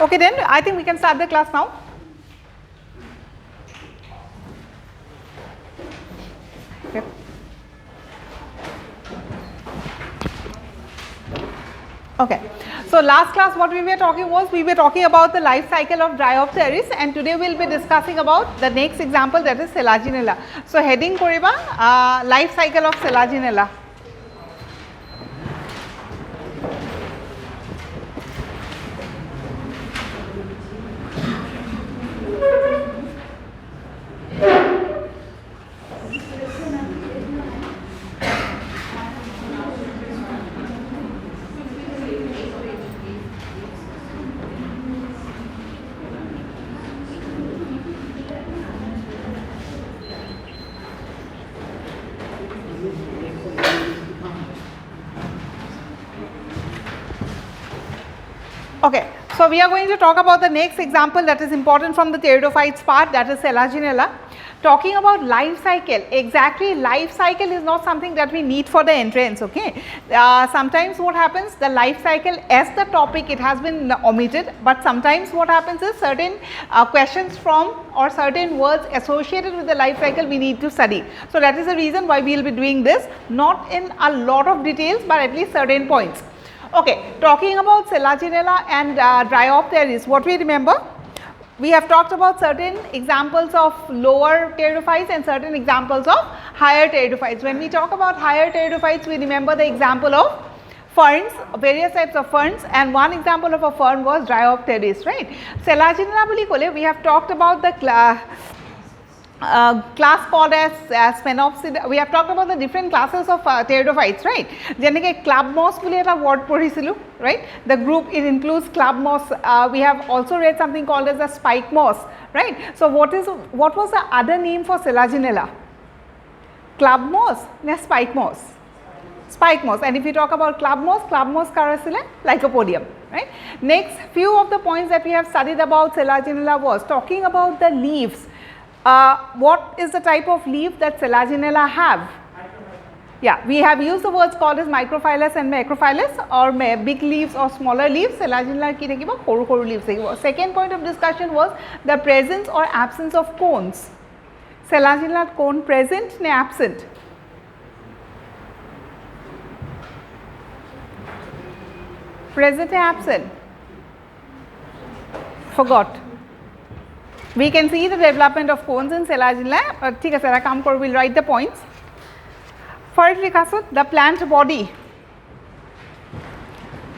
Okay, then I think we can start the class now. Okay. Okay. So last class what we were talking was, we were talking about the life cycle of Dryopteris, and today we will be discussing about the next example, that is Salazinella. So heading koriba life cycle of Salazinella. Okay, so we are going to talk about the next example that is important from the Pteridophytes part, that is Salazinella. Talking about life cycle, exactly life cycle is not something that we need for the entrance, okay. Sometimes what happens, the life cycle as the topic, it has been omitted, but sometimes what happens is certain questions from or certain words associated with the life cycle we need to study. So that is the reason why we will be doing this, not in a lot of details, but at least certain points. Okay, talking about Salazinella and Dryopteris, what we remember? We have talked about certain examples of lower pteridophytes and certain examples of higher pteridophytes. When we talk about higher pteridophytes, we remember the example of ferns, various types of ferns, and one example of a fern was Dryopteris, right? Salazinella boli kole, we have talked about the class called as Spermatophytes. We have talked about the different classes of pteridophytes, right? Jeneke club moss boli eta word porisilu, right? The group, it includes club moss. We have also read something called as the spike moss, right? So what was the other name for Salazinella? Club moss, ne spike moss? Spike moss. And if you talk about club moss karasile Lycopodium, right? Next, few of the points that we have studied about Salazinella was talking about the leaves. What is the type of leaf that Salazinella have? Yeah, we have used the words called as microphylous and macrophylous, or big leaves or smaller leaves. Salazinella ki thakibo koru koru leaves thakibo. Second point of discussion was the presence or absence of cones. Salazinella cone present ne absent? Present and absent? Forgot. We can see the development of cones in Salazinella. ठीक है sir, काम करो, we'll write the points. First लिखा the plant body.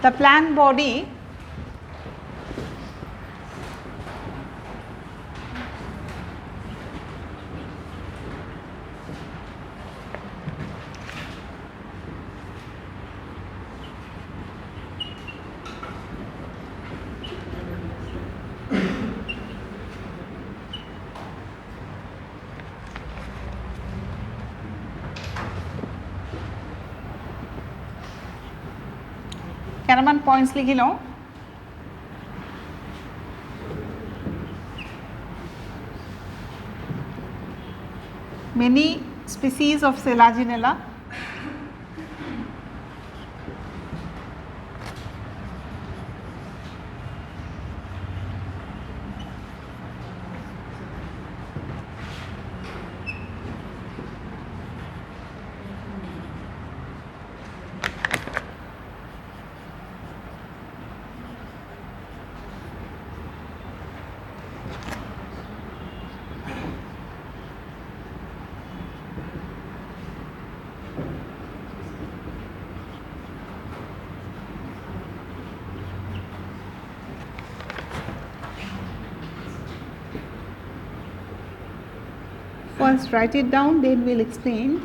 The plant body Kanaman points likhi lo. Many species of Salazinella first write it down, then we'll explain.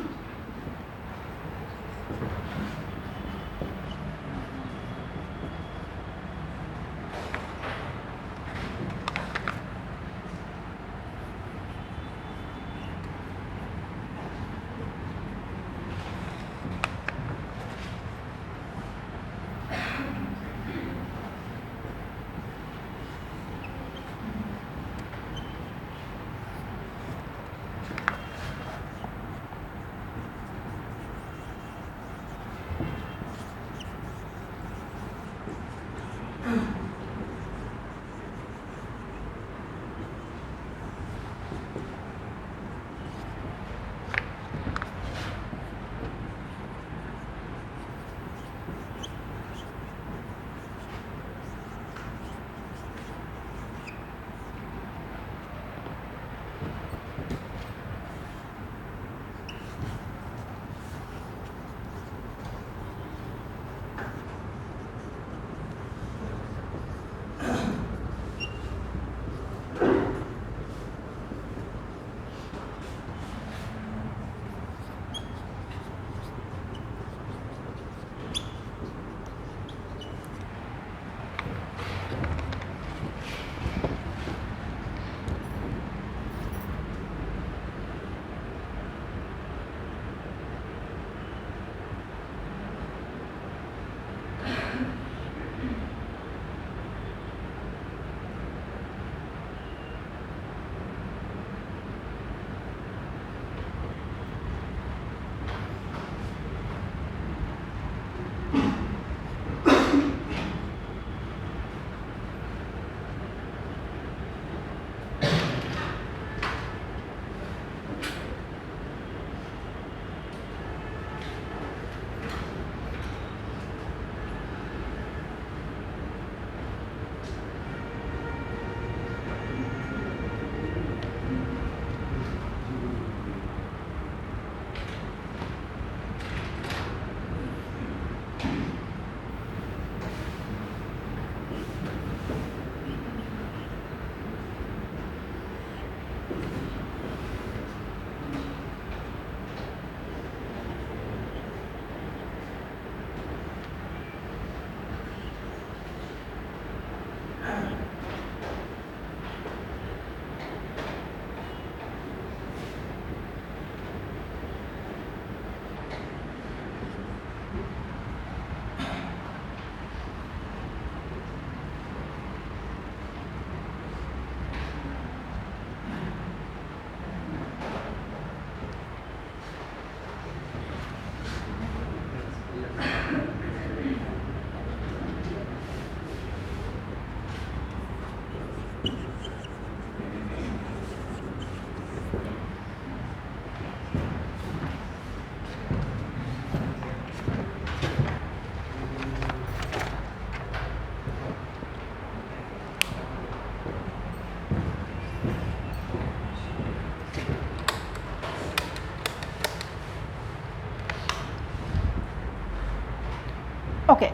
Okay.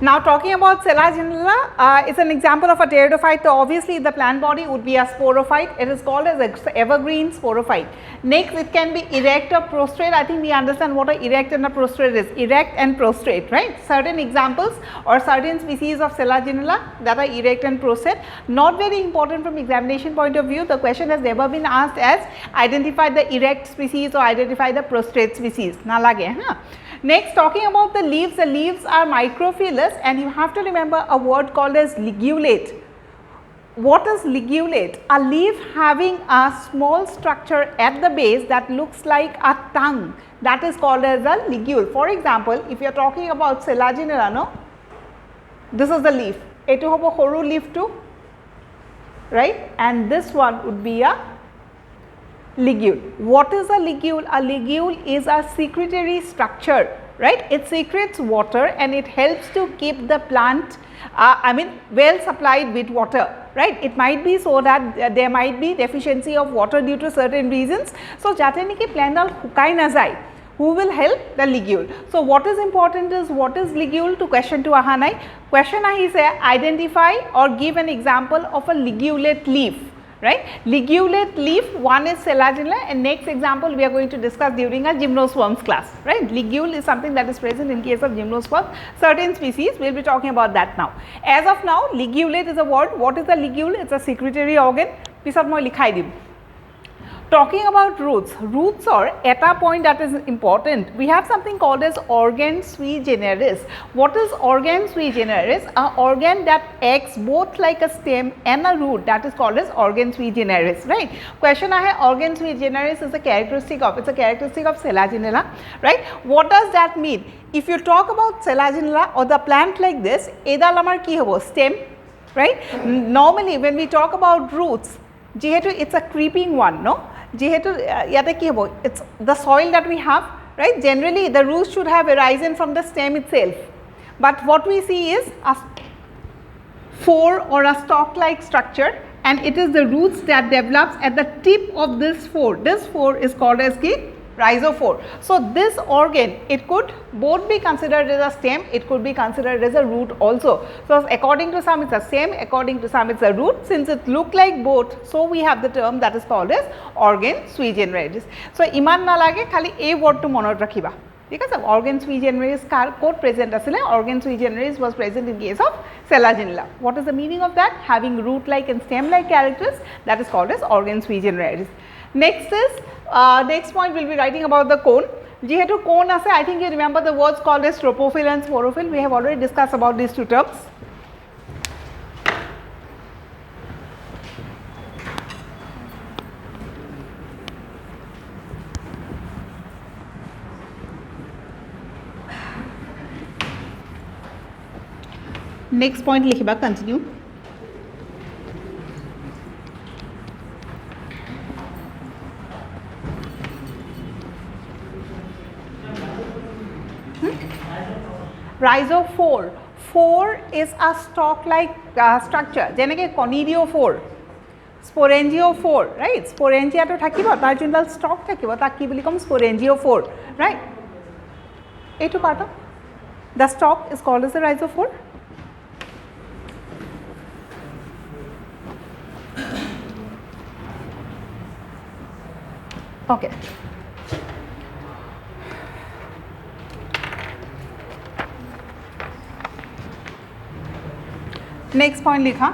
Now talking about Salazinera, it's an example of a pteridophyte. So obviously the plant body would be a sporophyte. It is called as evergreen sporophyte. Next, it can be erect or prostrate. I think we understand what a erect and a prostrate is. Erect and prostrate, right? Certain examples or certain species of Salazinera that are erect and prostrate. Not very important from examination point of view. The question has never been asked as identify the erect species or identify the prostrate species. Na lage, huh? Next, talking about the leaves are microphyllous, and you have to remember a word called as ligulate. What is ligulate? A leaf having a small structure at the base that looks like a tongue, that is called as a ligule. For example, if you are talking about Salazinera, no? This is the leaf. Etu hobo horu leaf too, right? And this one would be a ligule. What is a ligule? A ligule is a secretory structure, right? It secretes water and it helps to keep the plant well supplied with water, right? It might be so that there might be deficiency of water due to certain reasons. So, jate niki plant dal hukai na jai, who will help? The ligule. So, what is important is what is ligule to question to aha nai. Question ahi se identify or give an example of a ligulate leaf. Right? Ligulate leaf, one is Salazinera, and next example we are going to discuss during our gymnosperms class, right? Ligule is something that is present in case of gymnosperms, certain species, we will be talking about that now. As of now, ligulate is a word. What is a ligule? It is a secretory organ. Pisat moi likhai dim. Talking about roots, roots are at a point that is important. We have something called as organ sui generis. What is organ sui generis? An organ that acts both like a stem and a root, that is called as organ sui generis, right? Question I have, organ sui generis is a characteristic of, it's a characteristic of Salazinera, right? What does that mean? If you talk about Salazinera or the plant like this, edal amar ki hobo? Stem, right? Normally when we talk about roots, jihetu it's a creeping one, no? Jihetu yate ki hobo? It's the soil that we have, right? Generally the roots should have arisen from the stem itself, but what we see is a fore or a stalk like structure, and it is the roots that develops at the tip of this fore. This fore is called as ki Rhizophore. So, this organ, it could both be considered as a stem, it could be considered as a root also. So, according to some it is a stem, according to some it is a root. Since it look like both, so we have the term that is called as organ sui generis. So, iman na lage khali a word to monot rakhiba. Because of organ sui generis code present asile, organ sui generis was present in case of Salazinera. What is the meaning of that? Having root like and stem like characters, that is called as organ sui generis. Next is, next point we will be writing about the cone. Jihetu cone ase, I think you remember the words called as tropophyll and sporophyll. We have already discussed about these two terms. Next point लिखिबा, continue. Rhizophore. Phore is a stalk-like structure. যেনেকে conidiophore, sporangiophore, right? Sporangia to থাকিব, তাৰ যোনডাল stalk থাকিব, তাক কি বুলি কম? Sporangiophore, right? এইটো part of the stalk is called as a rhizophore. Okay. Next point लिखा.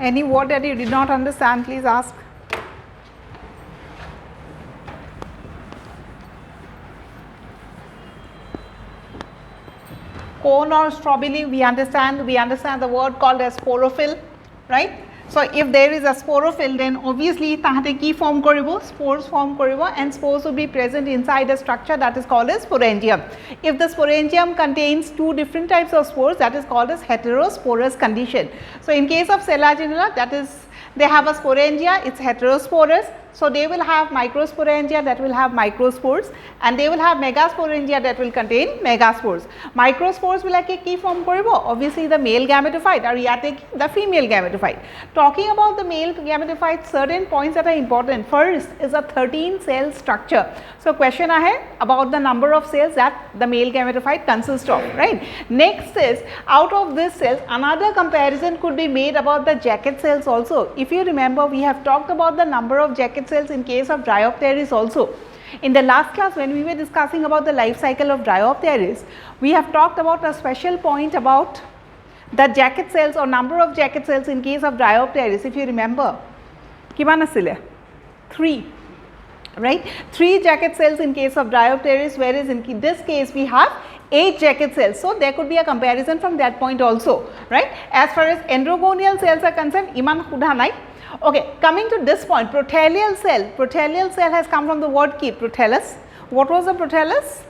Any word that you did not understand, please ask. Cone or strawberry, we understand the word called as sporophyll, right? So if there is a sporophyll, then obviously tahate ki form koribo, spores form koribo, and spores will be present inside a structure that is called as sporangium. If the sporangium contains two different types of spores, that is called as heterosporous condition. So in case of Salazinera, that is, they have a sporangia, it's heterosporous. So they will have microsporangia that will have microspores, and they will have megasporangia that will contain megaspores. Microspores will have key form koribo, obviously the male gametophyte, or yate the female gametophyte. Talking about the male gametophyte, certain points that are important. First is a 13 cell structure. So question ahead about the number of cells that the male gametophyte consists of, right? Next is, out of this cells, another comparison could be made about the jacket cells also. If you remember, we have talked about the number of jacket cells in case of Bryopteris also. In the last class, when we were discussing about the life cycle of Bryopteris, we have talked about a special point about the jacket cells or number of jacket cells in case of Bryopteris. If you remember, kiman asile? 3, right? 3 jacket cells in case of Bryopteris, whereas in this case we have 8 jacket cells. So there could be a comparison from that point also, right? As far as enderogonial cells are concerned, iman kudha nai. Okay, coming to this point, protelial cell has come from the word ki, protellus. What was the protellus?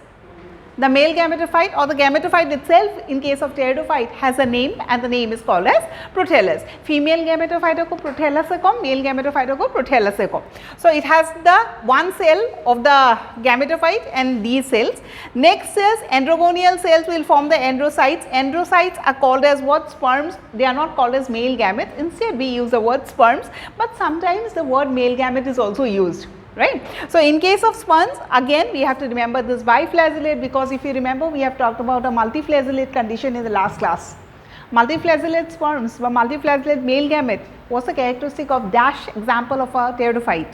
The male gametophyte or the gametophyte itself in case of pteridophyte has a name, and the name is called as protellus. Female gametophyte ko protellus se kom, male gametophyte ko protellus se kom. So it has the one cell of the gametophyte and these cells. Next is enderogonial cells will form the androcytes. Androcytes are called as what? Sperms. They are not called as male gametes. Instead we use the word sperms, but sometimes the word male gamete is also used, right? So in case of sperms, again we have to remember this biflagellate, because if you remember, we have talked about a multiflagellate condition in the last class. Multiflagellate sperms or multiflagellate male gamete was a characteristic of dash example of a pteridophyte.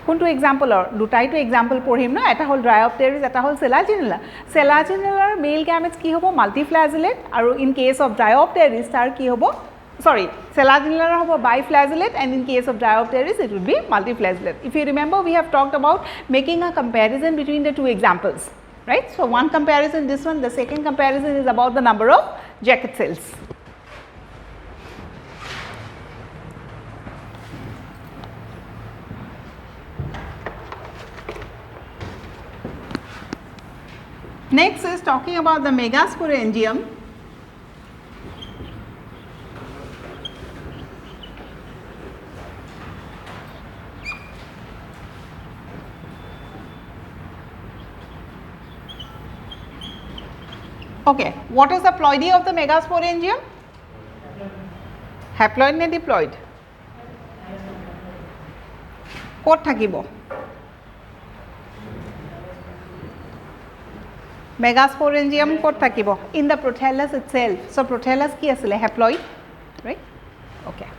কোনটো example or দুটাইটো example পঢ়িম না, এটা হল Bryopteris, এটা হল Salazinera. Salazinera male gametes কি হ'ব? Multiflagellate, আৰু in case of Bryopteris তাৰ কি হ'ব? Sorry, Salazinera hobo biflagellate, and in case of Bryopteris it would be multiflagellate. If you remember, we have talked about making a comparison between the two examples, right? So one comparison, this one, the second comparison is about the number of jacket cells. Next is talking about the megasporangium. Okay, what is the ploidy of the megasporangium? Haploid ne diploid? Kot thakibo? Megasporangium kot thakibo? In the protellus itself. So protellus ki asile? Haploid, right? Okay.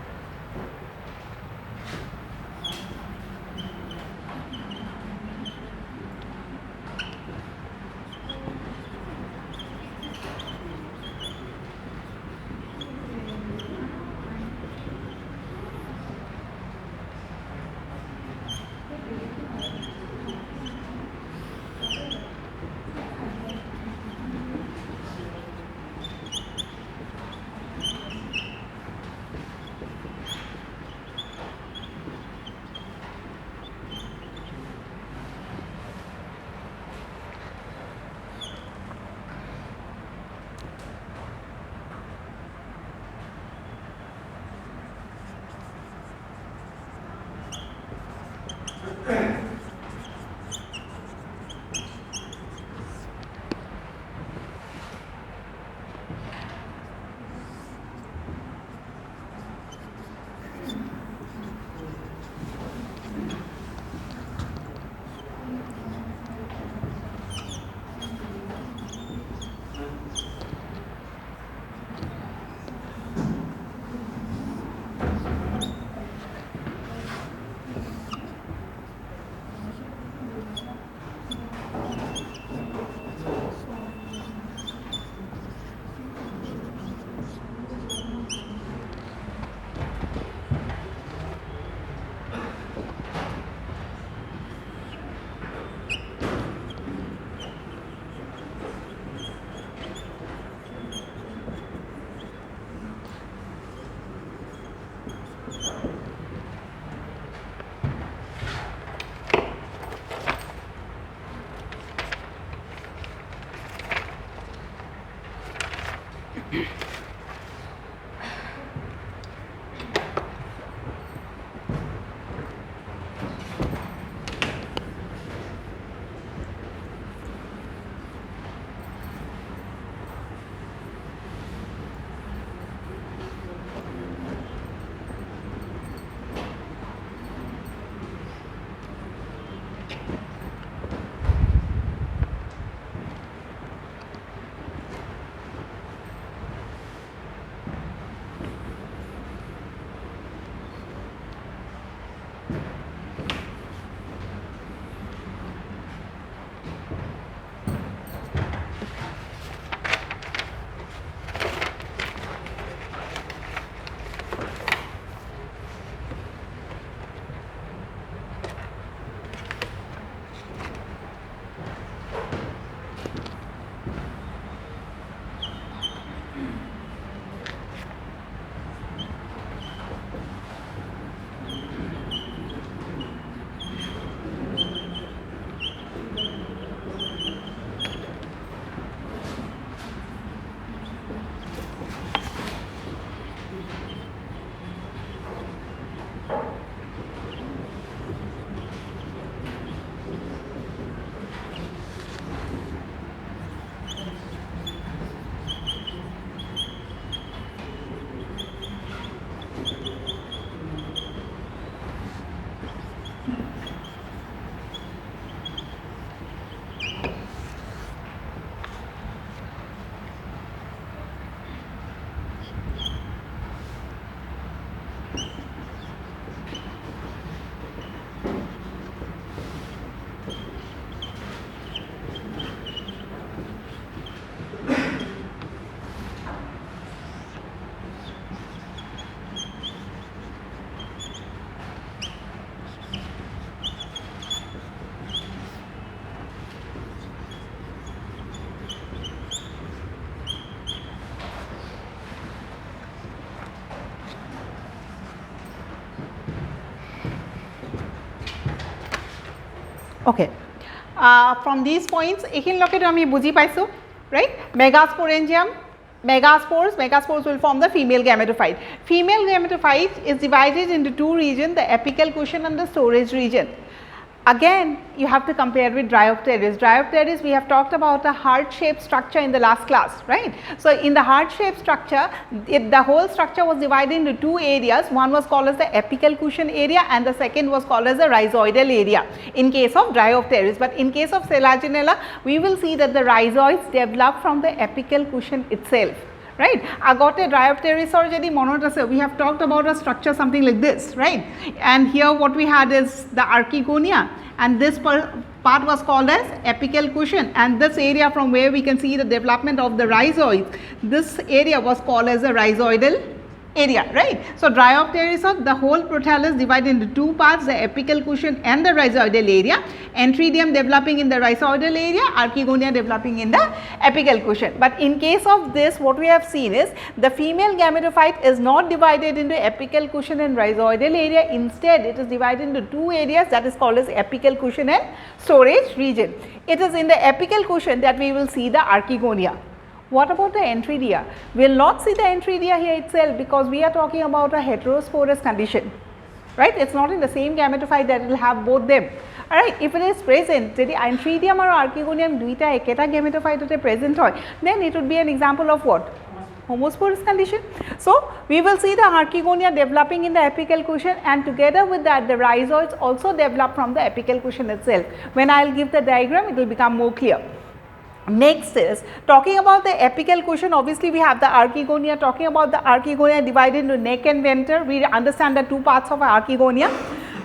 Okay. From these points, ekin loke ami buji paisu, right? Megasporangium, megaspores will form the female gametophyte. Female gametophyte is divided into two regions, the apical cushion and the storage region. Again, you have to compare with Dryopteris. Dryopteris, we have talked about a heart-shaped structure in the last class, right? So, in the heart-shaped structure, the whole structure was divided into two areas. One was called as the apical cushion area and the second was called as the rhizoidal area in case of Dryopteris. But in case of Salazinera, we will see that the rhizoids develop from the apical cushion itself. Right, agote Dryopteris or jodi monot ase, we have talked about a structure something like this, right? And here what we had is the archegonia, and this part was called as apical cushion, and this area from where we can see the development of the rhizoids, this area was called as the rhizoidal area, right? So, Dryopteris, the whole prothallus divided into two parts, the apical cushion and the rhizoidal area, Enteridium developing in the rhizoidal area, Archegonia developing in the apical cushion. But in case of this, what we have seen is the female gametophyte is not divided into apical cushion and rhizoidal area, instead it is divided into two areas, that is called as apical cushion and storage region. It is in the apical cushion that we will see the Archegonia. What about the Enteridia? We will not see the Enteridia here itself because we are talking about a heterosporous condition, right? It is not in the same gametophyte that it will have both them. Alright, if it is present, jodi Enteridium or Archegonium duita eketa gametophyte present hoy, then it would be an example of what? Homosporous condition. So, we will see the Archegonia developing in the apical cushion, and together with that the rhizoids also develop from the apical cushion itself. When I will give the diagram, it will become more clear. Next is talking about the apical cushion. Obviously, we have the Archegonia. Talking about the Archegonia divided into neck and venter, we understand the two parts of Archegonia.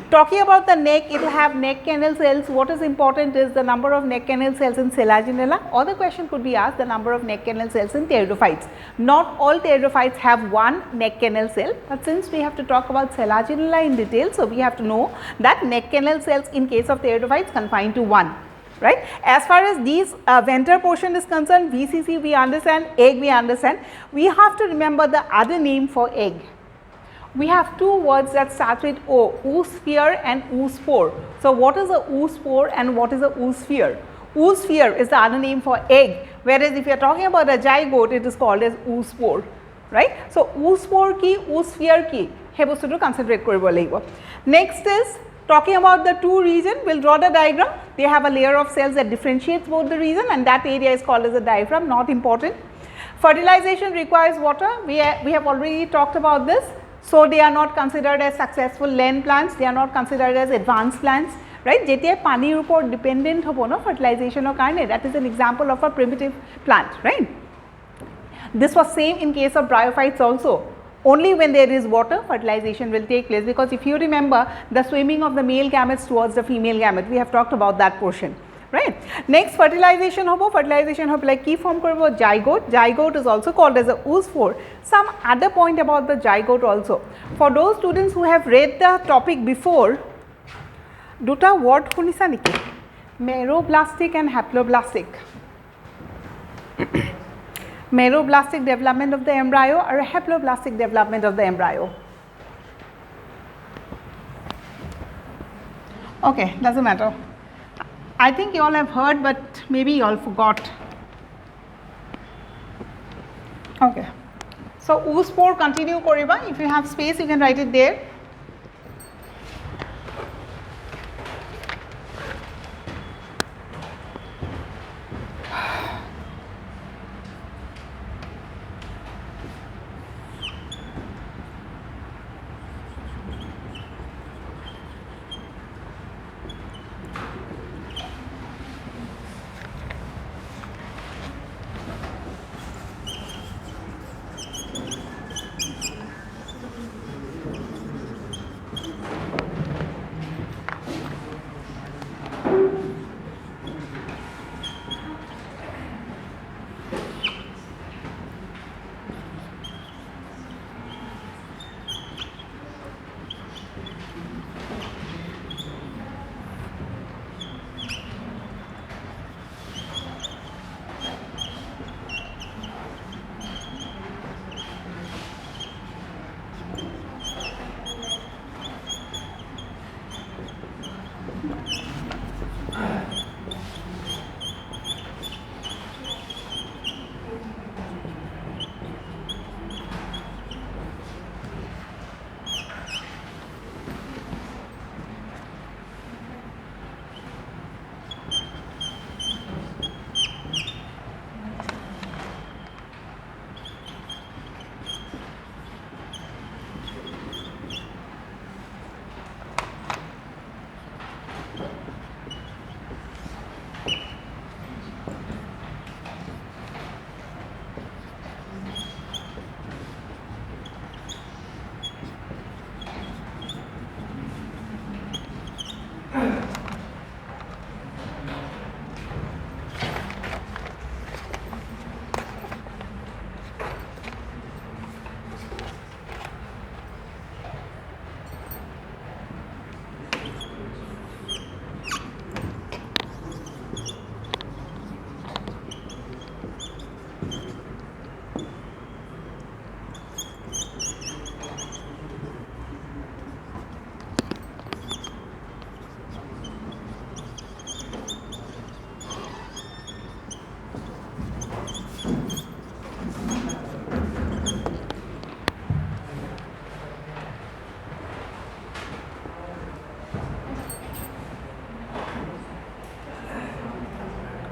Talking about the neck, it will have neck canal cells. What is important is the number of neck canal cells in Salazinera, or the question could be asked the number of neck canal cells in pteridophytes. Not all pteridophytes have one neck canal cell, but since we have to talk about Salazinera in detail, so we have to know that neck canal cells in case of pteridophytes confined to one. Right. As far as these venter portion is concerned, VCC we understand, egg we understand. We have to remember the other name for egg. We have two words that start with O, oosphere and oospore. So, what is a oospore and what is a oosphere? Oosphere is the other name for egg, whereas if you are talking about a zygote, it is called as oospore, right. So, oospore ki, oosphere ki, he bostu to consider koribo lagibo. Next is talking about the two region, we will draw the diagram. They have a layer of cells that differentiates both the region, and that area is called as a diaphragm, not important. Fertilization requires water, we have already talked about this. So, they are not considered as successful land plants, they are not considered as advanced plants, right. Jetia panir upor dependent hobo no fertilization or karne, that is an example of a primitive plant, right. This was same in case of bryophytes also. Only when there is water, fertilization will take place, because if you remember the swimming of the male gametes towards the female gamete, we have talked about that portion, right. Next, fertilization hobo like key form koribo zygote. Zygote is also called as a oospore. Some other point about the zygote also. For those students who have read the topic before, duta word shunisa niki? Neuroplastic and haploblastic. Neuroplastic development of the embryo or haploblastic development of the embryo. Okay, doesn't matter. I think you all have heard, but maybe you all forgot. Okay. So, oospore continue koriba. If you have space, you can write it there.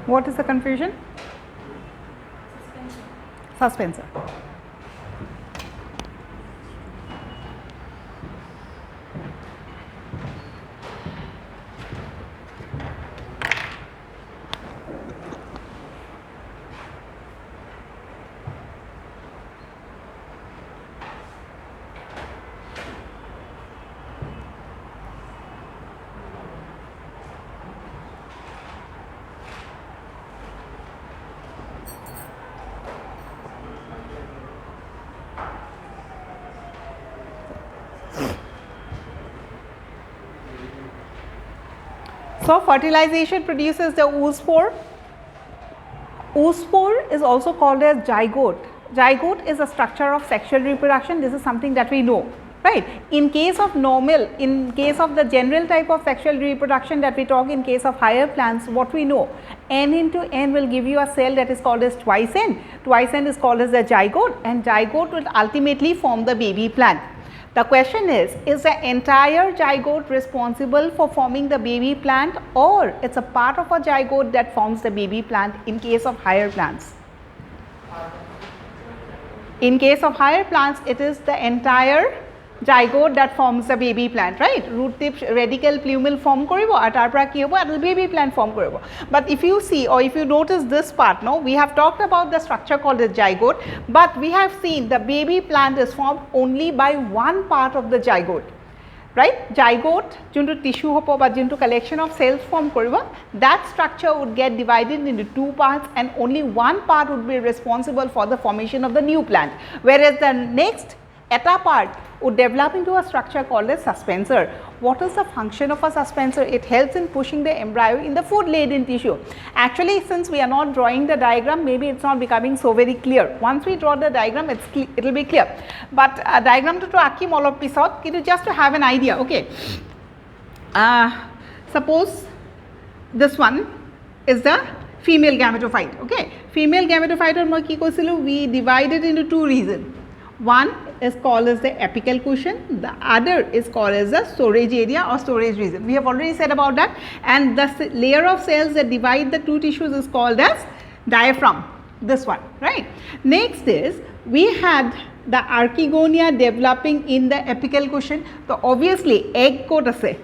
What is the confusion? Suspensor. So, fertilization produces the oospore. Oospore is also called as zygote. Zygote is a structure of sexual reproduction. This is something that we know, right. In case of normal, in case of the general type of sexual reproduction that we talk in case of higher plants, what we know, n into n will give you a cell that is called as twice n is called as the zygote, and zygote will ultimately form the baby plant. The question is the entire zygote responsible for forming the baby plant, or it's a part of a zygote that forms the baby plant in case of higher plants? In case of higher plants, it is the entire zygote that forms the baby plant, right? Root tip radical plumule form koribo aru tar pora ki hobo eta baby plant form koribo. But if you see or if you notice this part, no, we have talked about the structure called the zygote, but we have seen the baby plant is formed only by one part of the zygote, right? Zygote juntu tissue hobo ba juntu collection of cells form koribo, that structure would get divided into two parts and only one part would be responsible for the formation of the new plant, whereas the next eta part would develop into a structure called as suspensor. What is the function of a suspensor? It helps in pushing the embryo in the food laden tissue. Actually, since we are not drawing the diagram, maybe it's not becoming so very clear. Once we draw the diagram, it will be clear. But diagram to akim all of pisot, just to have an idea. Okay. Suppose this one is the female gametophyte. Okay. Female gametophyte or we divide it into two regions. One is called as the apical cushion, the other is called as the storage area or storage region. We have already said about that, and the layer of cells that divide the two tissues is called as diaphragm, this one, right. Next is we had the archegonia developing in the apical cushion. So obviously egg coat ase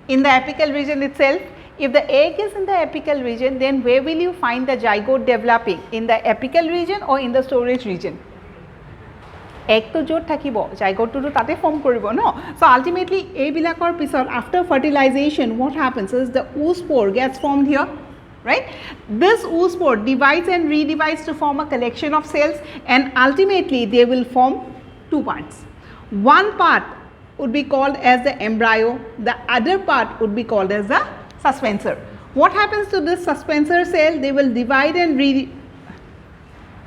in the apical region itself. If the egg is in the apical region, then where will you find the zygote developing, in the apical region or in the storage region? Egg to jot thakibo, zygote to tate form koribo, no. So ultimately eibilakor pisot after fertilization, what happens is the oospore gets formed here, right. This oospore divides and redivides to form a collection of cells, and ultimately they will form two parts. One part would be called as the embryo, the other part would be called as the suspensor. What happens to this suspensor cell? They will divide and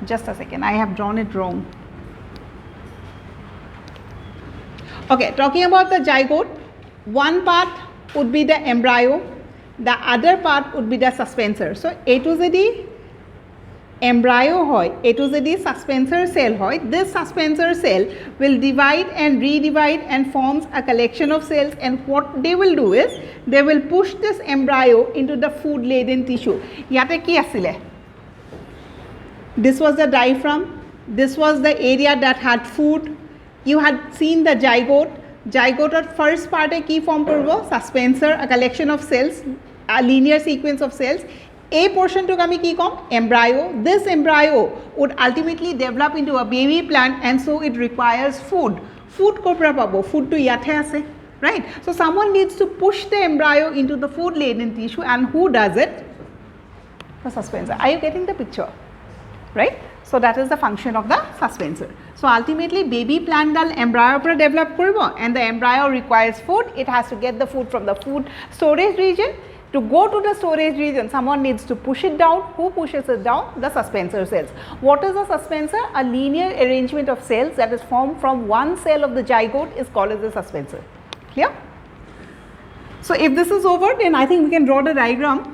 just a second, I have drawn it wrong. Okay, talking about the zygote, one part would be the embryo, the other part would be the suspensor. So A to Z embryo hoy, A to Z suspensor cell hoy. This suspensor cell will divide and redivide and forms a collection of cells, and what they will do is they will push this embryo into the food laden tissue. Yate ki asile? This was the diaphragm, this was the area that had food. You had seen the zygote. Zygote at first part a key form korbo, suspensor, a collection of cells, a linear sequence of cells. A portion to kami ki kom, embryo. This embryo would ultimately develop into a baby plant, and so it requires food. Food kopra pabo, food to yathe ase, right? So someone needs to push the embryo into the food laden tissue, and who does it? The suspensor. Are you getting the picture? Right? So that is the function of the suspensor. So ultimately baby plant dal embryo pra develop koribo, and the embryo requires food. It has to get the food from the food storage region. To go to the storage region, someone needs to push it down. Who pushes it down? The suspensor cells. What is a suspensor? A linear arrangement of cells that is formed from one cell of the zygote is called as a suspensor. Clear? So if this is over, then I think we can draw the diagram.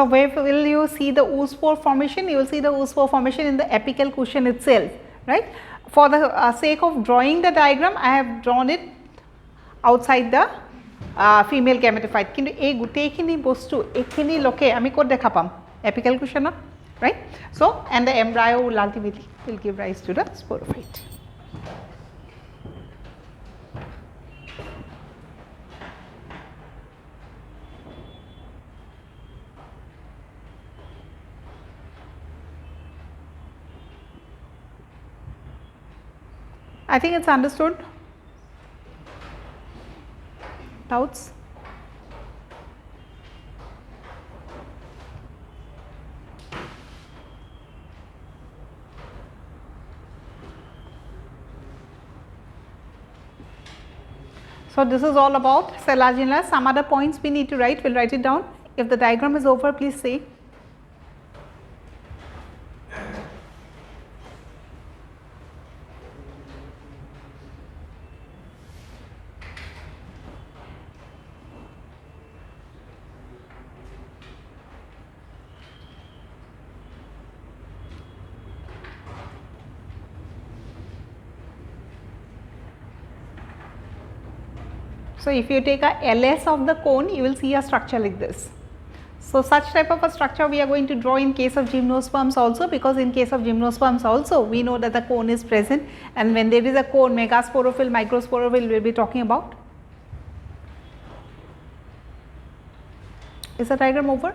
So, where will you see the ooze pore formation? You will see the ooze pore formation in the apical cushion itself, right. For the sake of drawing the diagram, I have drawn it outside the female gametophyte. Kintu ei goteikini bostu ekhini loke ami kot dekha pam apical cushion, right. So, and the embryo will ultimately will give rise to the sporophyte. I think it's understood. Doubts? So, this is all about Salazinera. Some other points we need to write, we will write it down. If the diagram is over, please say. So, if you take a LS of the cone, you will see a structure like this. So, such type of a structure we are going to draw in case of gymnosperms also, because in case of gymnosperms also we know that the cone is present, and when there is a cone, megasporophyll, microsporophyll we will be talking about. Is the diagram over?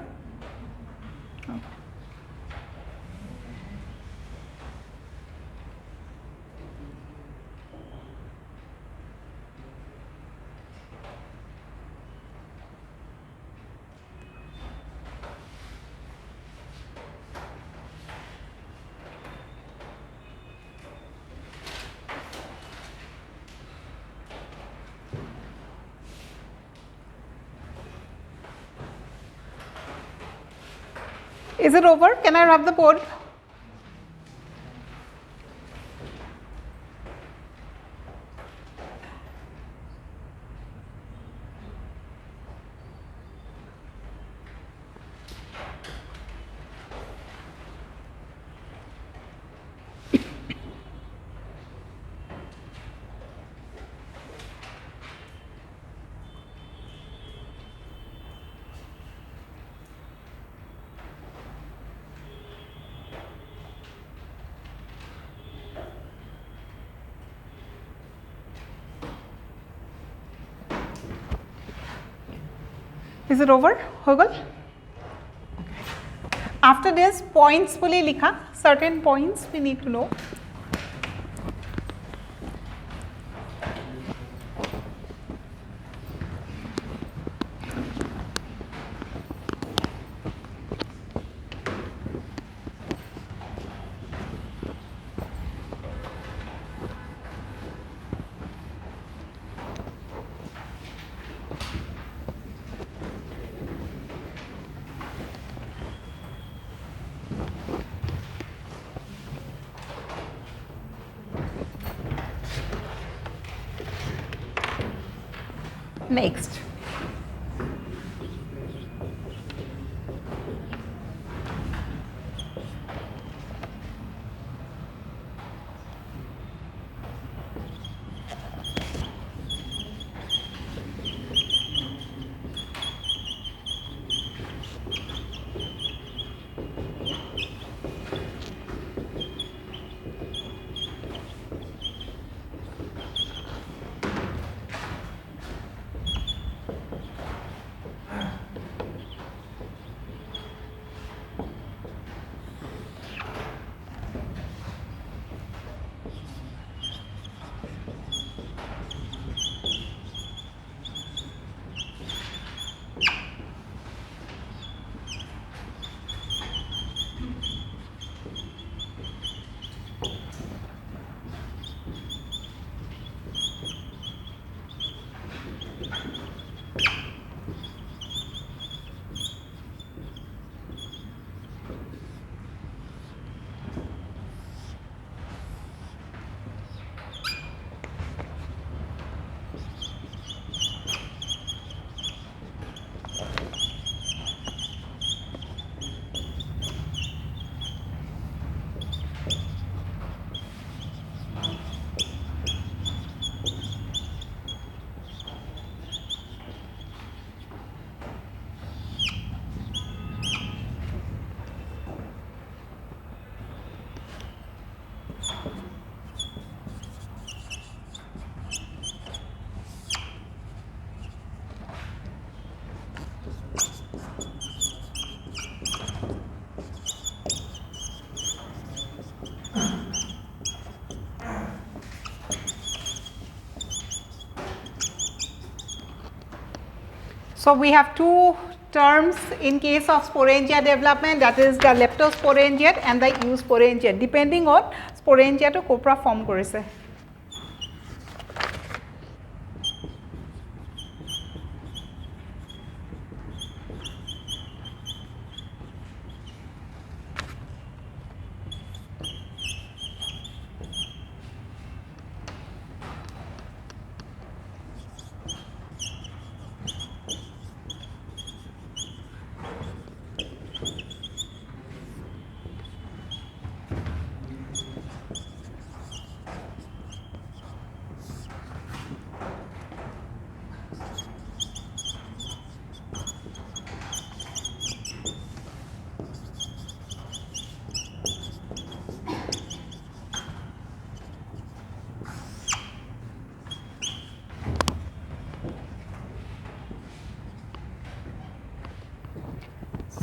Is it over? Can I rub the board? Is it over? Hogel? After this, points fully likha, certain points we need to know. Next, So, we have two terms in case of sporangia development, that is the leptosporangiate and the eusporangiate, depending on sporangia to copra form korise.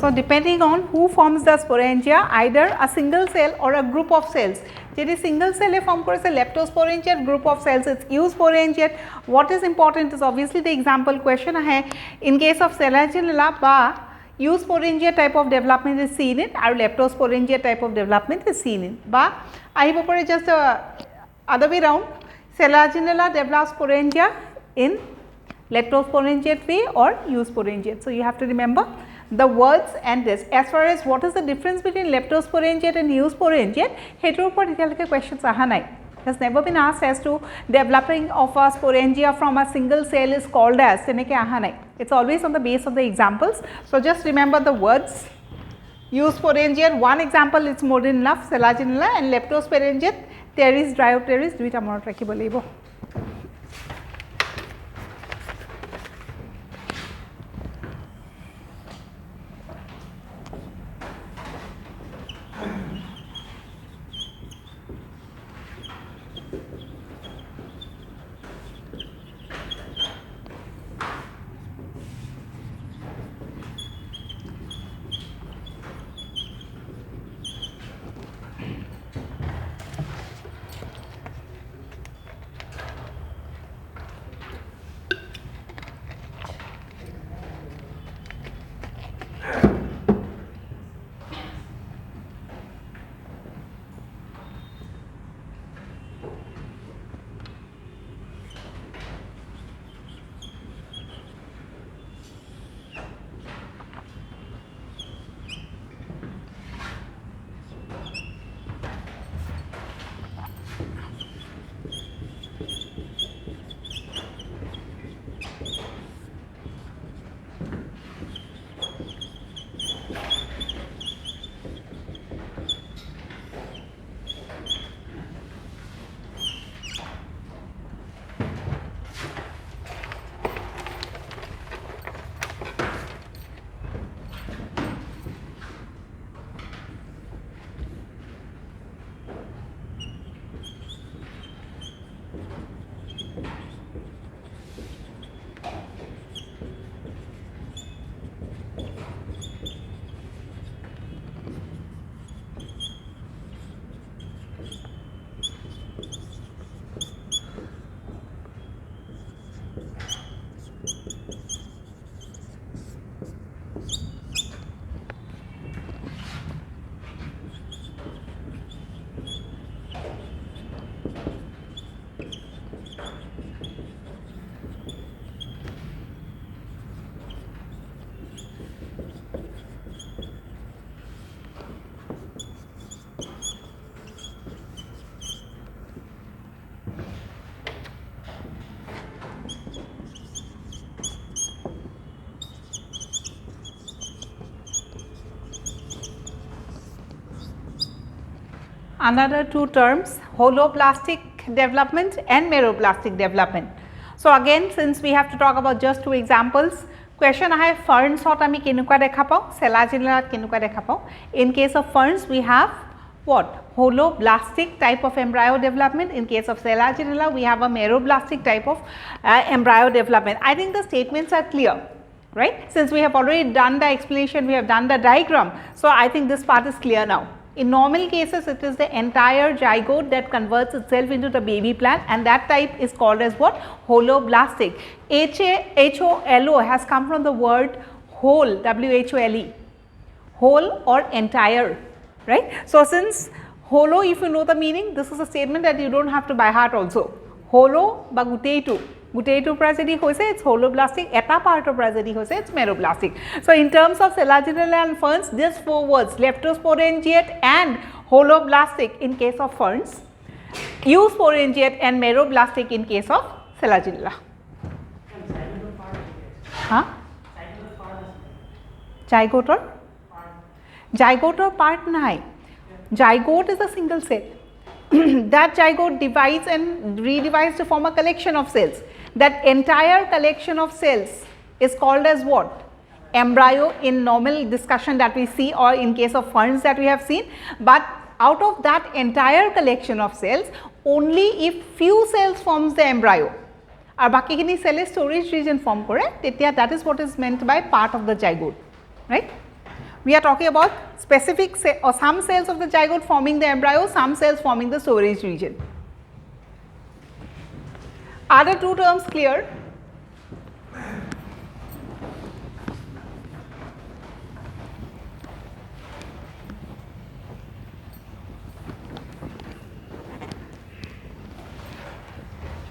So, depending on who forms the sporangia, either a single cell or a group of cells. Jodi single cell form kore leptosporangiate, group of cells it's eusporangiate. What is important is obviously the example question hai. In case of Salazinera ba eusporangia type of development is seen in, or leptosporangia type of development is seen in. Ba ahibo pore just other way round, Salazinera develops sporangia in leptosporangiate way or eusporangiate. So, you have to remember the words and this. As far as what is the difference between leptosporangiate and eusporangiate, heter upor etyaleke questions aha nai. Has never been asked as to developing of a sporangia from a single cell is called as teneke aha nai. It's always on the base of the examples. So, just remember the words. Eusporangiate, one example is more than enough, Salazinera, and leptosporangiate, teres, dryopteris, duita monot rakhibo lagibo. Another two terms, holoplastic development and neuroplastic development. So, again since we have to talk about just two examples, question ahe ferns hot ami kenuka dekha pao, Salazinera kenuka dekha pao. In case of ferns we have what? Holoplastic type of embryo development. In case of Salazinera we have a neuroplastic type of embryo development. I think the statements are clear, right? Since we have already done the explanation, we have done the diagram. So, I think this part is clear now. In normal cases, it is the entire zygote that converts itself into the baby plant, and that type is called as what? Holoplastic. H-O-L-O has come from the word whole, W-H-O-L-E, whole or entire, right. So, since holo, if you know the meaning, this is a statement that you do not have to by heart also. Holo ba guteitu. Guteitu pra jodi hoise, it is holoplastic, eta part of pra jodi hoise, it is neuroplastic. So, in terms of Salazinera and ferns, these 4 words, leptosporangiate and holoplastic in case of ferns, eusporangiate and neuroplastic in case of Salazinera. Huh? Zygote or? Zygote or part nahi. Zygote is a single cell. That zygote divides and redivides to form a collection of cells. That entire collection of cells is called as what? Embryo in normal discussion that we see, or in case of ferns that we have seen. But out of that entire collection of cells, only if few cells forms the embryo, or baki kini cell storage region form kore, that is what is meant by part of the zygote, right. We are talking about specific or some cells of the zygote forming the embryo, some cells forming the storage region. Are the 2 terms clear?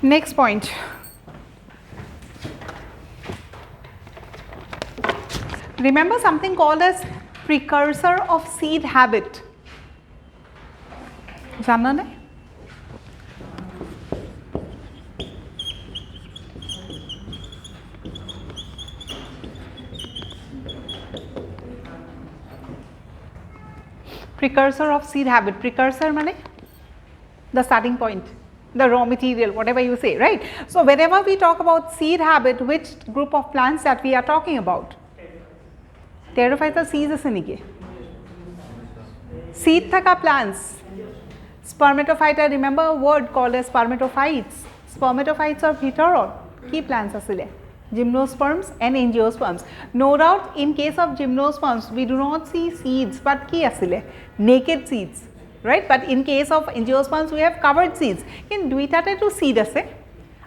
Next point. Remember something called as precursor of seed habit. Janna nahi? Precursor of seed habit. Precursor mane? The starting point, the raw material, whatever you say, right. So, whenever we talk about seed habit, which group of plants that we are talking about? Pteridophytes are seeds ase niki? Seed thaka plants. Spermatophyte, I remember a word called as spermatophytes. Spermatophytes are bhitorot. Ki plants asile? Gymnosperms and angiosperms. No doubt in case of gymnosperms, we do not see seeds, but ki asile? Naked seeds, right. But in case of angiosperms, we have covered seeds. In duitate to seed ase.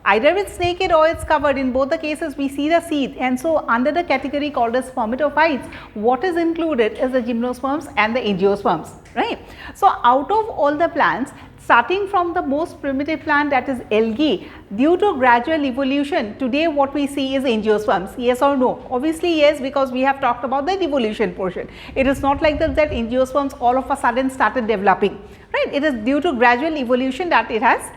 Either it's naked or it's covered. In both the cases, we see the seed. And so, under the category called as spermatophytes, what is included is the gymnosperms and the angiosperms, right. So, out of all the plants, starting from the most primitive plant, that is algae, due to gradual evolution, today what we see is angiosperms. Yes or no? Obviously yes, because we have talked about the evolution portion. It is not like that angiosperms all of a sudden started developing, right. It is due to gradual evolution that it has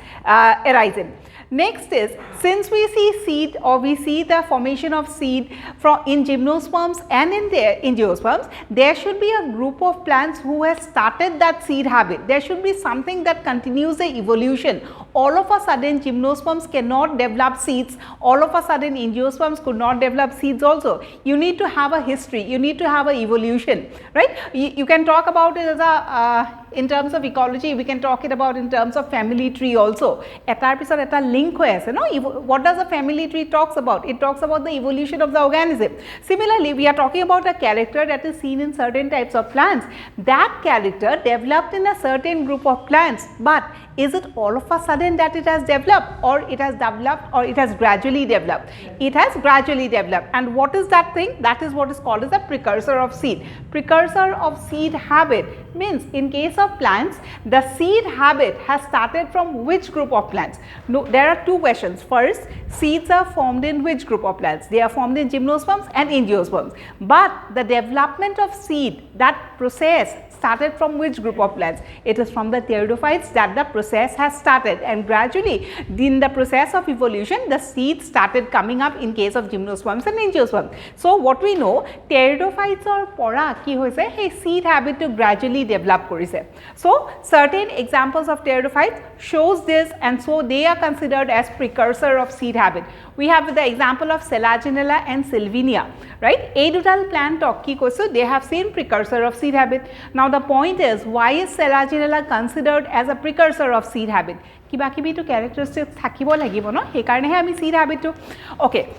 arisen. Next is, since we see seed, or we see the formation of seed from in gymnosperms and in the angiosperms, there should be a group of plants who has started that seed habit. There should be something that continues the evolution. All of a sudden gymnosperms cannot develop seeds, all of a sudden angiosperms could not develop seeds also. You need to have a history, you need to have a evolution, right. You can talk about it as a in terms of ecology, we can talk it about in terms of family tree also. Etar pisot eta link hoy ase no. What does a family tree talks about? It talks about the evolution of the organism. Similarly, we are talking about a character that is seen in certain types of plants. That character developed in a certain group of plants, but is it all of a sudden that it has developed, or it has developed, or it has gradually developed? It has gradually developed. And what is that thing? That is what is called as a precursor of seed. Precursor of seed habit means in case of plants, the seed habit has started from which group of plants? No, there are two questions. First, seeds are formed in which group of plants? They are formed in gymnosperms and angiosperms. But the development of seed, that process started from which group of plants? It is from the pteridophytes that the process has started, and gradually in the process of evolution the seeds started coming up in case of gymnosperms and angiosperms. So, what we know, pteridophytes or pora ki hoise hey seed habit to gradually develop korise. So, certain examples of pteridophytes shows this, and so they are considered as precursor of seed habit. We have the example of Salazinera and Sylvinia, right? Adutal plant ki koisu, they have seen precursor of seed habit. Now, the point is, why is Salazinera considered as a precursor of seed habit? Kiba kibi to characteristics thakibo lagibo no, he karone he ami seed habit to. Okay.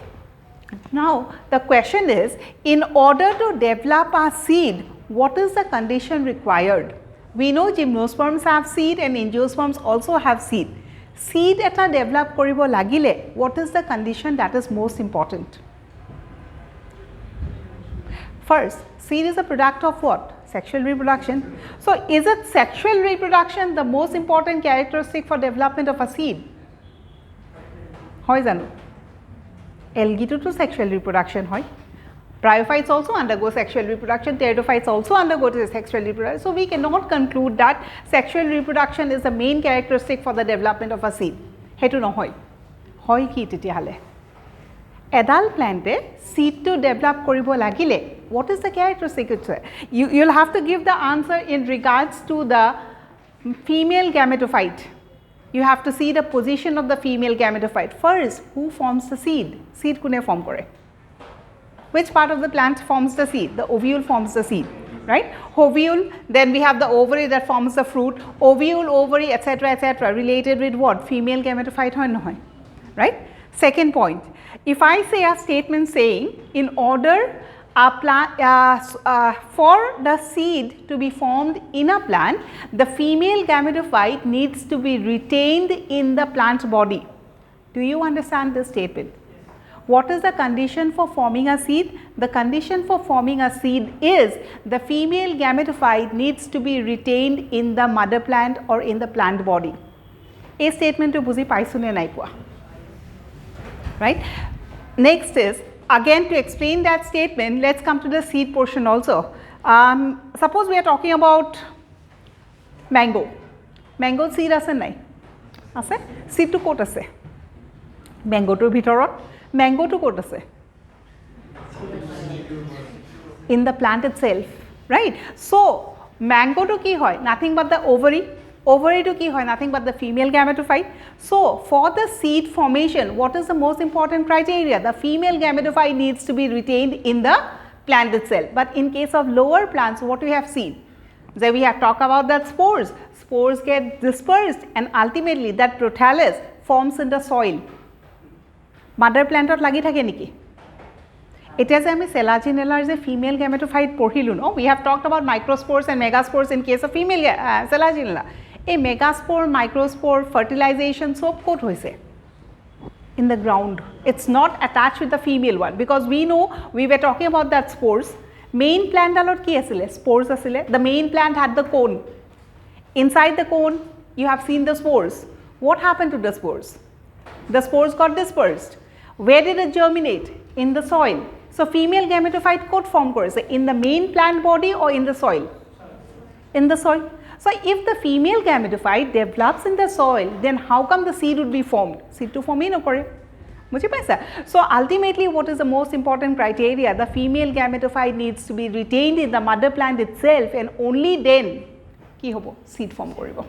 Now, the question is, in order to develop a seed, what is the condition required? We know gymnosperms have seed and angiosperms also have seed. Seed eta develop koribo lagile, what is the condition that is most important? First, seed is a product of what? Sexual reproduction. So, is it sexual reproduction the most important characteristic for development of a seed? Hoy jano? Algae to sexual reproduction hoy. Bryophytes also undergo sexual reproduction, pteridophytes also undergo sexual reproduction. So, we cannot conclude that sexual reproduction is the main characteristic for the development of a seed. Hetu no hoy. Hoy ki titi hale. Adult plant seed to develop koribo lagile. What is the characteristic? You will have to give the answer in regards to the female gametophyte. You have to see the position of the female gametophyte. First, who forms the seed? Seed kune form kore. Which part of the plant forms the seed? The ovule forms the seed, right? Ovule, then we have the ovary that forms the fruit. Ovule, ovary, etc. related with what? Female gametophyte hoy no hoy, right? Second point, if I say a statement saying in order for the seed to be formed in a plant, the female gametophyte needs to be retained in the plant body. Do you understand this statement? What is the condition for forming a seed? The condition for forming a seed is the female gametophyte needs to be retained in the mother plant or in the plant body. A statement to buzi paisune nai poa. Right? Next is, again to explain that statement, let's come to the seed portion also. Suppose we are talking about mango. Mango seed ase nai? Ase? Seed to kot ase? Mango to bhitorot? Mango to kot ase? In the plant itself, right? So, mango to ki hoy? Nothing but the ovary. Ovary to ki hoy? Nothing but the female gametophyte. So, for the seed formation, what is the most important criteria? The female gametophyte needs to be retained in the plant itself. But in case of lower plants, what we have seen? Then we have talked about that spores. Spores get dispersed and ultimately that prothallus forms in the soil. Mother plant ot lagi thake niki? It is a Salazinera is a female gametophyte porhilu, no? We have talked about microspores and megaspores in case of female Salazinera. A megaspore, microspore, fertilization soap kot hoise in the ground. It's not attached with the female one because we know we were talking about that spores. Main plant alot ki asile? Spores asile. The main plant had the cone. Inside the cone, you have seen the spores. What happened to the spores? The spores got dispersed. Where did it germinate? In the soil. So, female gametophyte kot form kore in the main plant body or in the soil? In the soil. So, if the female gametophyte develops in the soil, then how come the seed would be formed? Seed to form no kore. Mujhe paisa. So, ultimately what is the most important criteria? The female gametophyte needs to be retained in the mother plant itself and only then ki hobo? Seed form koribo.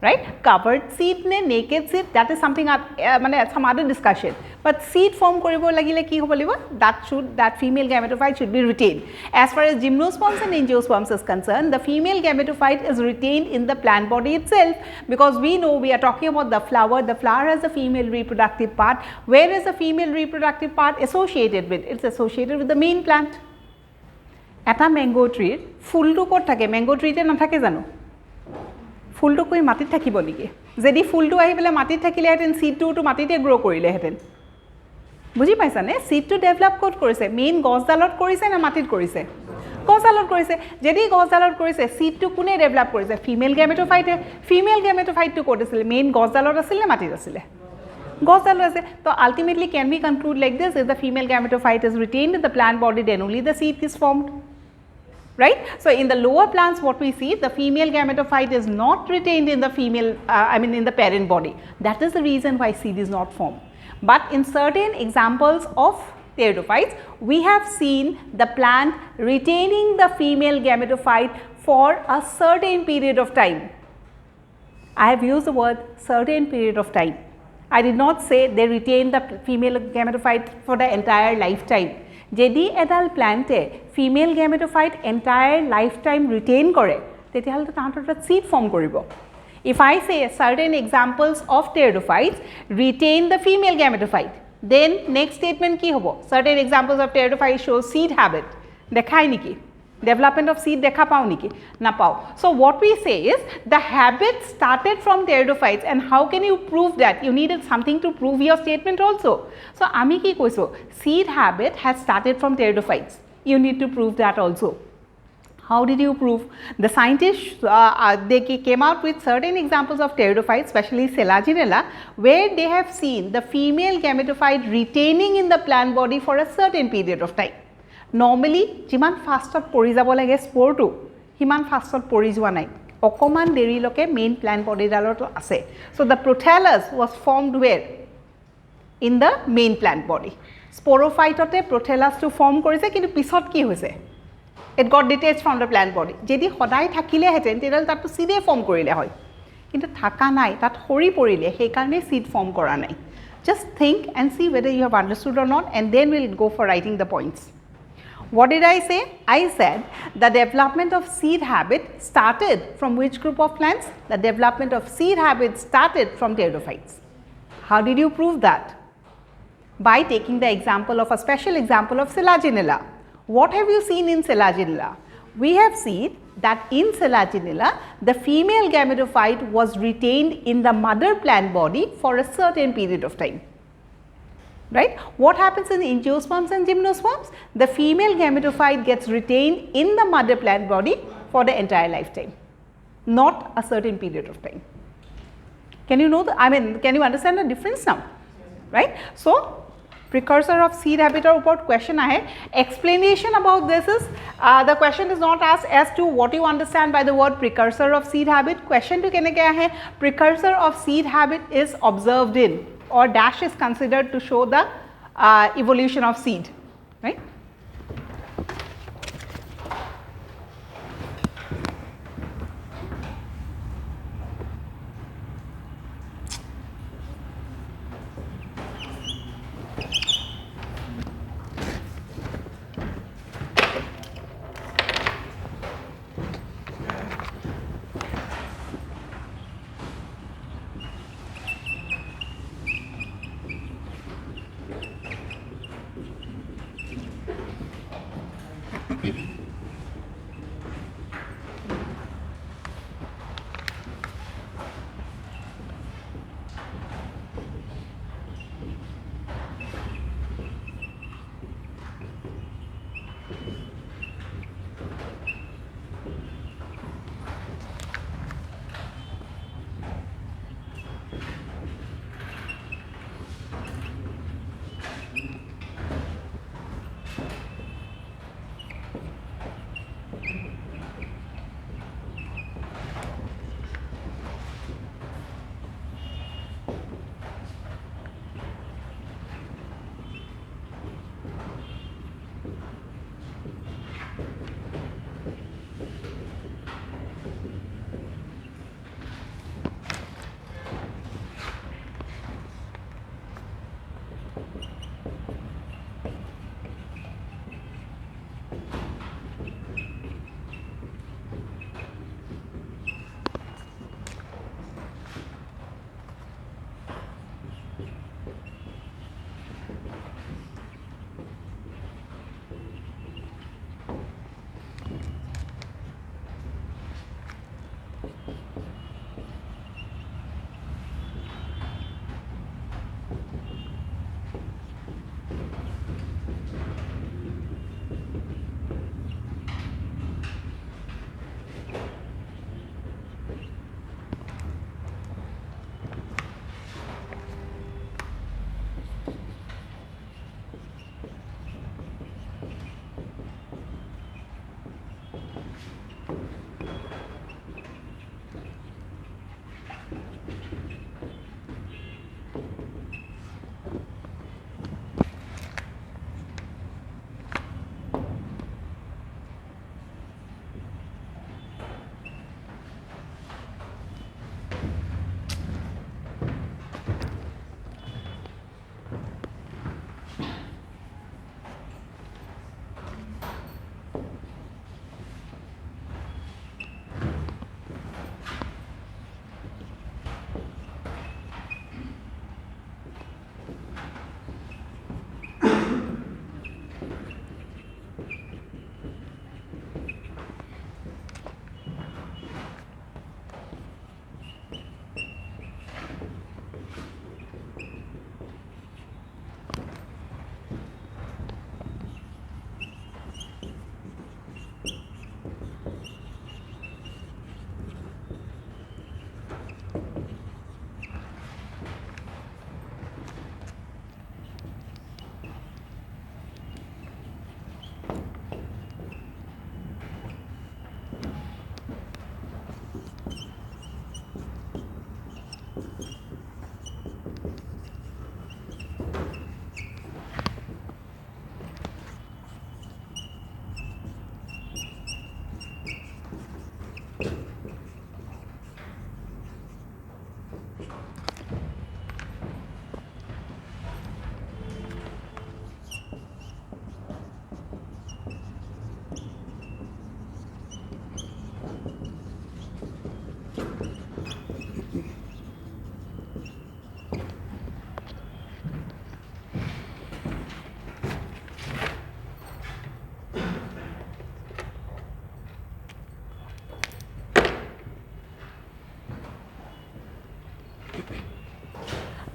Right? Covered seed ne naked seed, that is something some other discussion. But seed form koribo lagile ki hobo libo? That female gametophyte should be retained. As far as gymnosperms and angiosperms is concerned, the female gametophyte is retained in the plant body itself because we know we are talking about the flower. The flower has a female reproductive part. Where is the female reproductive part associated with? It's associated with the main plant. Eta mango tree, full to kot thake, mango tree te nathake jano? Full to koi matit thakibo niki? Jedi full to ahi pele matit thakile heten seed to matite grow korile heten. Buji paisa ne? Seed to develop kot korise? Main gos dalot korise na matit korise? Gos dalot korise. Jedi gos dalot korise, seed to kune develop korise? Female gametophyte. Female gametophyte to kot asile? Main gos dalot asile na matit asile? Gos dalot asile. So ultimately can we conclude like this? If the female gametophyte is retained in the plant body, then only the seed is formed. Right? So, in the lower plants what we see, the female gametophyte is not retained in the female, in the parent body. That is the reason why seed is not formed. But in certain examples of pteridophytes, we have seen the plant retaining the female gametophyte for a certain period of time. I have used the word certain period of time. I did not say they retain the female gametophyte for the entire lifetime. Jedi adult plante female gametophyte entire lifetime retain kore, tetihale tahator seed form koribo. If I say certain examples of pteridophytes retain the female gametophyte, then next statement ki hobo? Certain examples of pteridophytes show seed habit. Dekhai niki? Development of seed dekha pao niki? Na pao. So what we say is the habit started from pteridophytes, and how can you prove that? You needed something to prove your statement also. So ami ki koiso, seed habit has started from pteridophytes. You need to prove that also. How did you prove? The scientists they came out with certain examples of pteridophytes, especially Salazinera, where they have seen the female gametophyte retaining in the plant body for a certain period of time. Normally, jiman fastot pori jabo lage spore to, himan fastot pori joa nai. Okoman deri loke main plant body dalot ase. So the prothallus was formed where? In the main plant body. Sporophyte ote prothallus to form korise, kintu pisot ki hoise? It got detached from the plant body. Jedi hodai thakile heten tenal tat to seed form korile hoy. Kintu thaka nai, tat hori porile, he karone seed form kora nai. Just think and see whether you have understood or not, and then we'll go for writing the points. What did I say? I said the development of seed habit started from which group of plants? The development of seed habit started from pteridophytes. How did you prove that? By taking the example of a special example of Salazinera. What have you seen in Salazinera? We have seen that in Salazinera, the female gametophyte was retained in the mother plant body for a certain period of time. Right? What happens in angiosperms and gymnosperms? The female gametophyte gets retained in the mother plant body for the entire lifetime, not a certain period of time. Can you know can you understand the difference now? Right? So, precursor of seed habit or upor question ahe. Explanation about this is, the question is not asked as to what you understand by the word precursor of seed habit. Question to kene kya hai? Precursor of seed habit is observed in, or dash is considered to show the evolution of seed, right?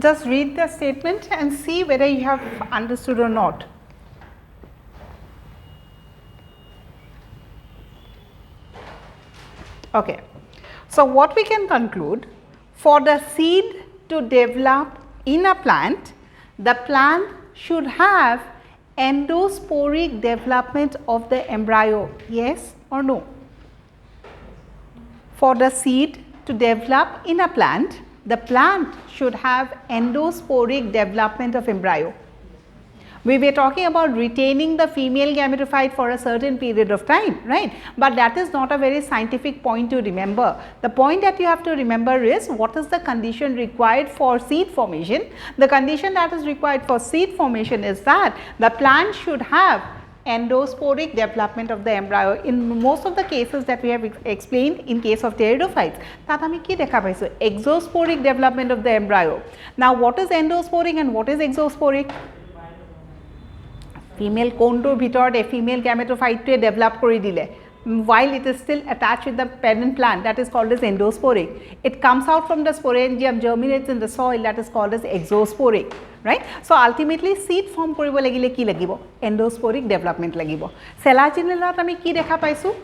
Just read the statement and see whether you have understood or not. Okay. So, what we can conclude, for the seed to develop in a plant, the plant should have endosporic development of the embryo, yes or no? For the seed to develop in a plant, the plant should have endosporic development of embryo. We were talking about retaining the female gametophyte for a certain period of time, right? But that is not a very scientific point to remember. The point that you have to remember is what is the condition required for seed formation. The condition that is required for seed formation is that the plant should have endosporic development of the embryo. In most of the cases that we have explained in case of pteridophytes, that ami ki dekha paisu, exosporic development of the embryo. Now, what is endosporic and what is exosporic? Female contour bhitor female gametophyte to develop kori dile, while it is still attached with the parent plant, that is called as endosporic. It comes out from the sporangium, germinates in the soil, that is called as exosporic, right? So, ultimately seed form koribo lagile ki lagibo, endosporic development lagibo. Salazinera ami ki dekha paisu?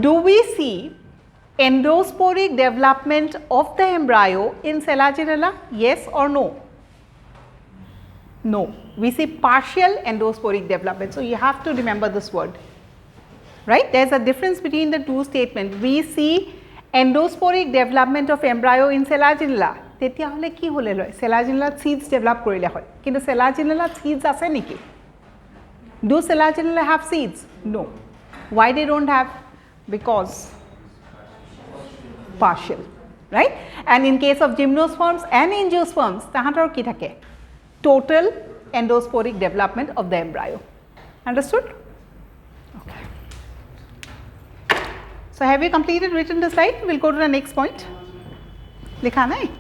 Do we see endosporic development of the embryo in Salazinera? Yes or no? No, we see partial endosporic development. So, you have to remember this word, right? There is a difference between the two statements. We see endosporic development of embryo in Salazinera. Tetia hole ki hole loy? Salazinera seeds develop korile hoy. Kintu Salazinera seeds ase niki? Do Salazinera have seeds? No. Why they don't have? Because partial, right? And in case of gymnosperms and angiosperms, tahator ki thake? Total endosporic development of the embryo. Understood? Okay. So, have you completed written the slide? We will go to the next point. Likha nahi?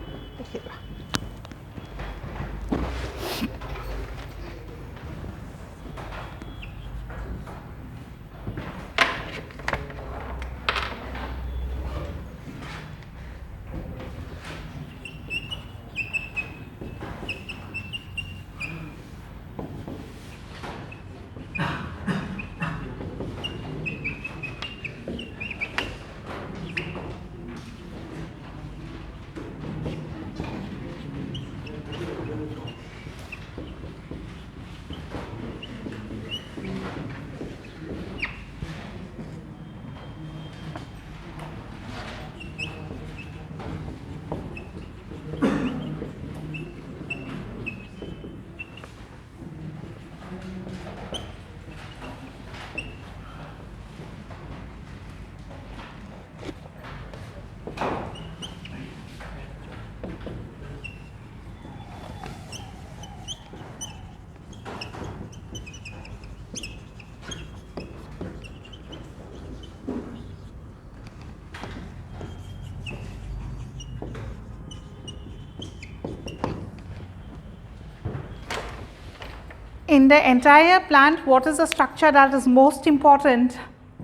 In the entire plant, what is the structure that is most important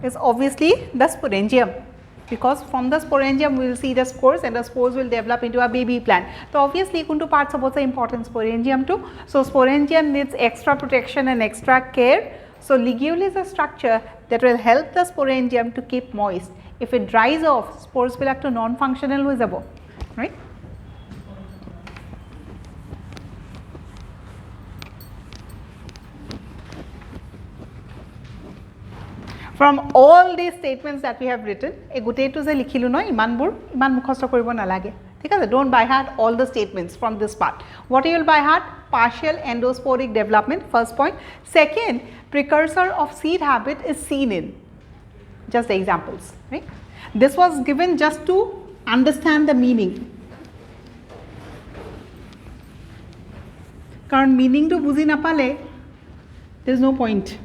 is obviously the sporangium, because from the sporangium we will see the spores and the spores will develop into a baby plant. So, obviously, kuntu parts of the important sporangium too. So, sporangium needs extra protection and extra care. So, ligule is a structure that will help the sporangium to keep moist. If it dries off, spores will act to non-functional visible, right? From all these statements that we have written, a gutetu je likhilu no iman mukhosto koribo nalage. Thik ase, don't by heart all the statements from this part. What you will by heart? Partial endosporic development, first point. Second, precursor of seed habit is seen in. Just the examples, right? This was given just to understand the meaning. Karon meaning to buzi napale, there is no point.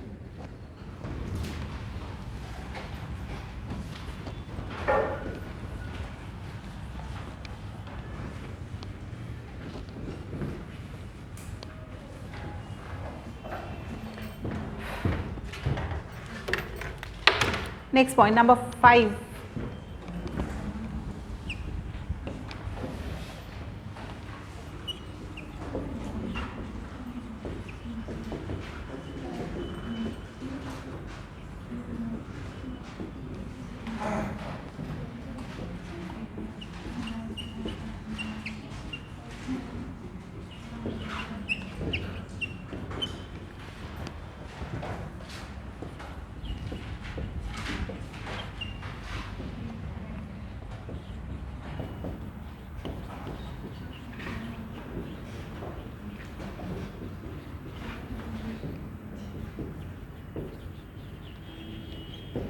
Next point, number 5.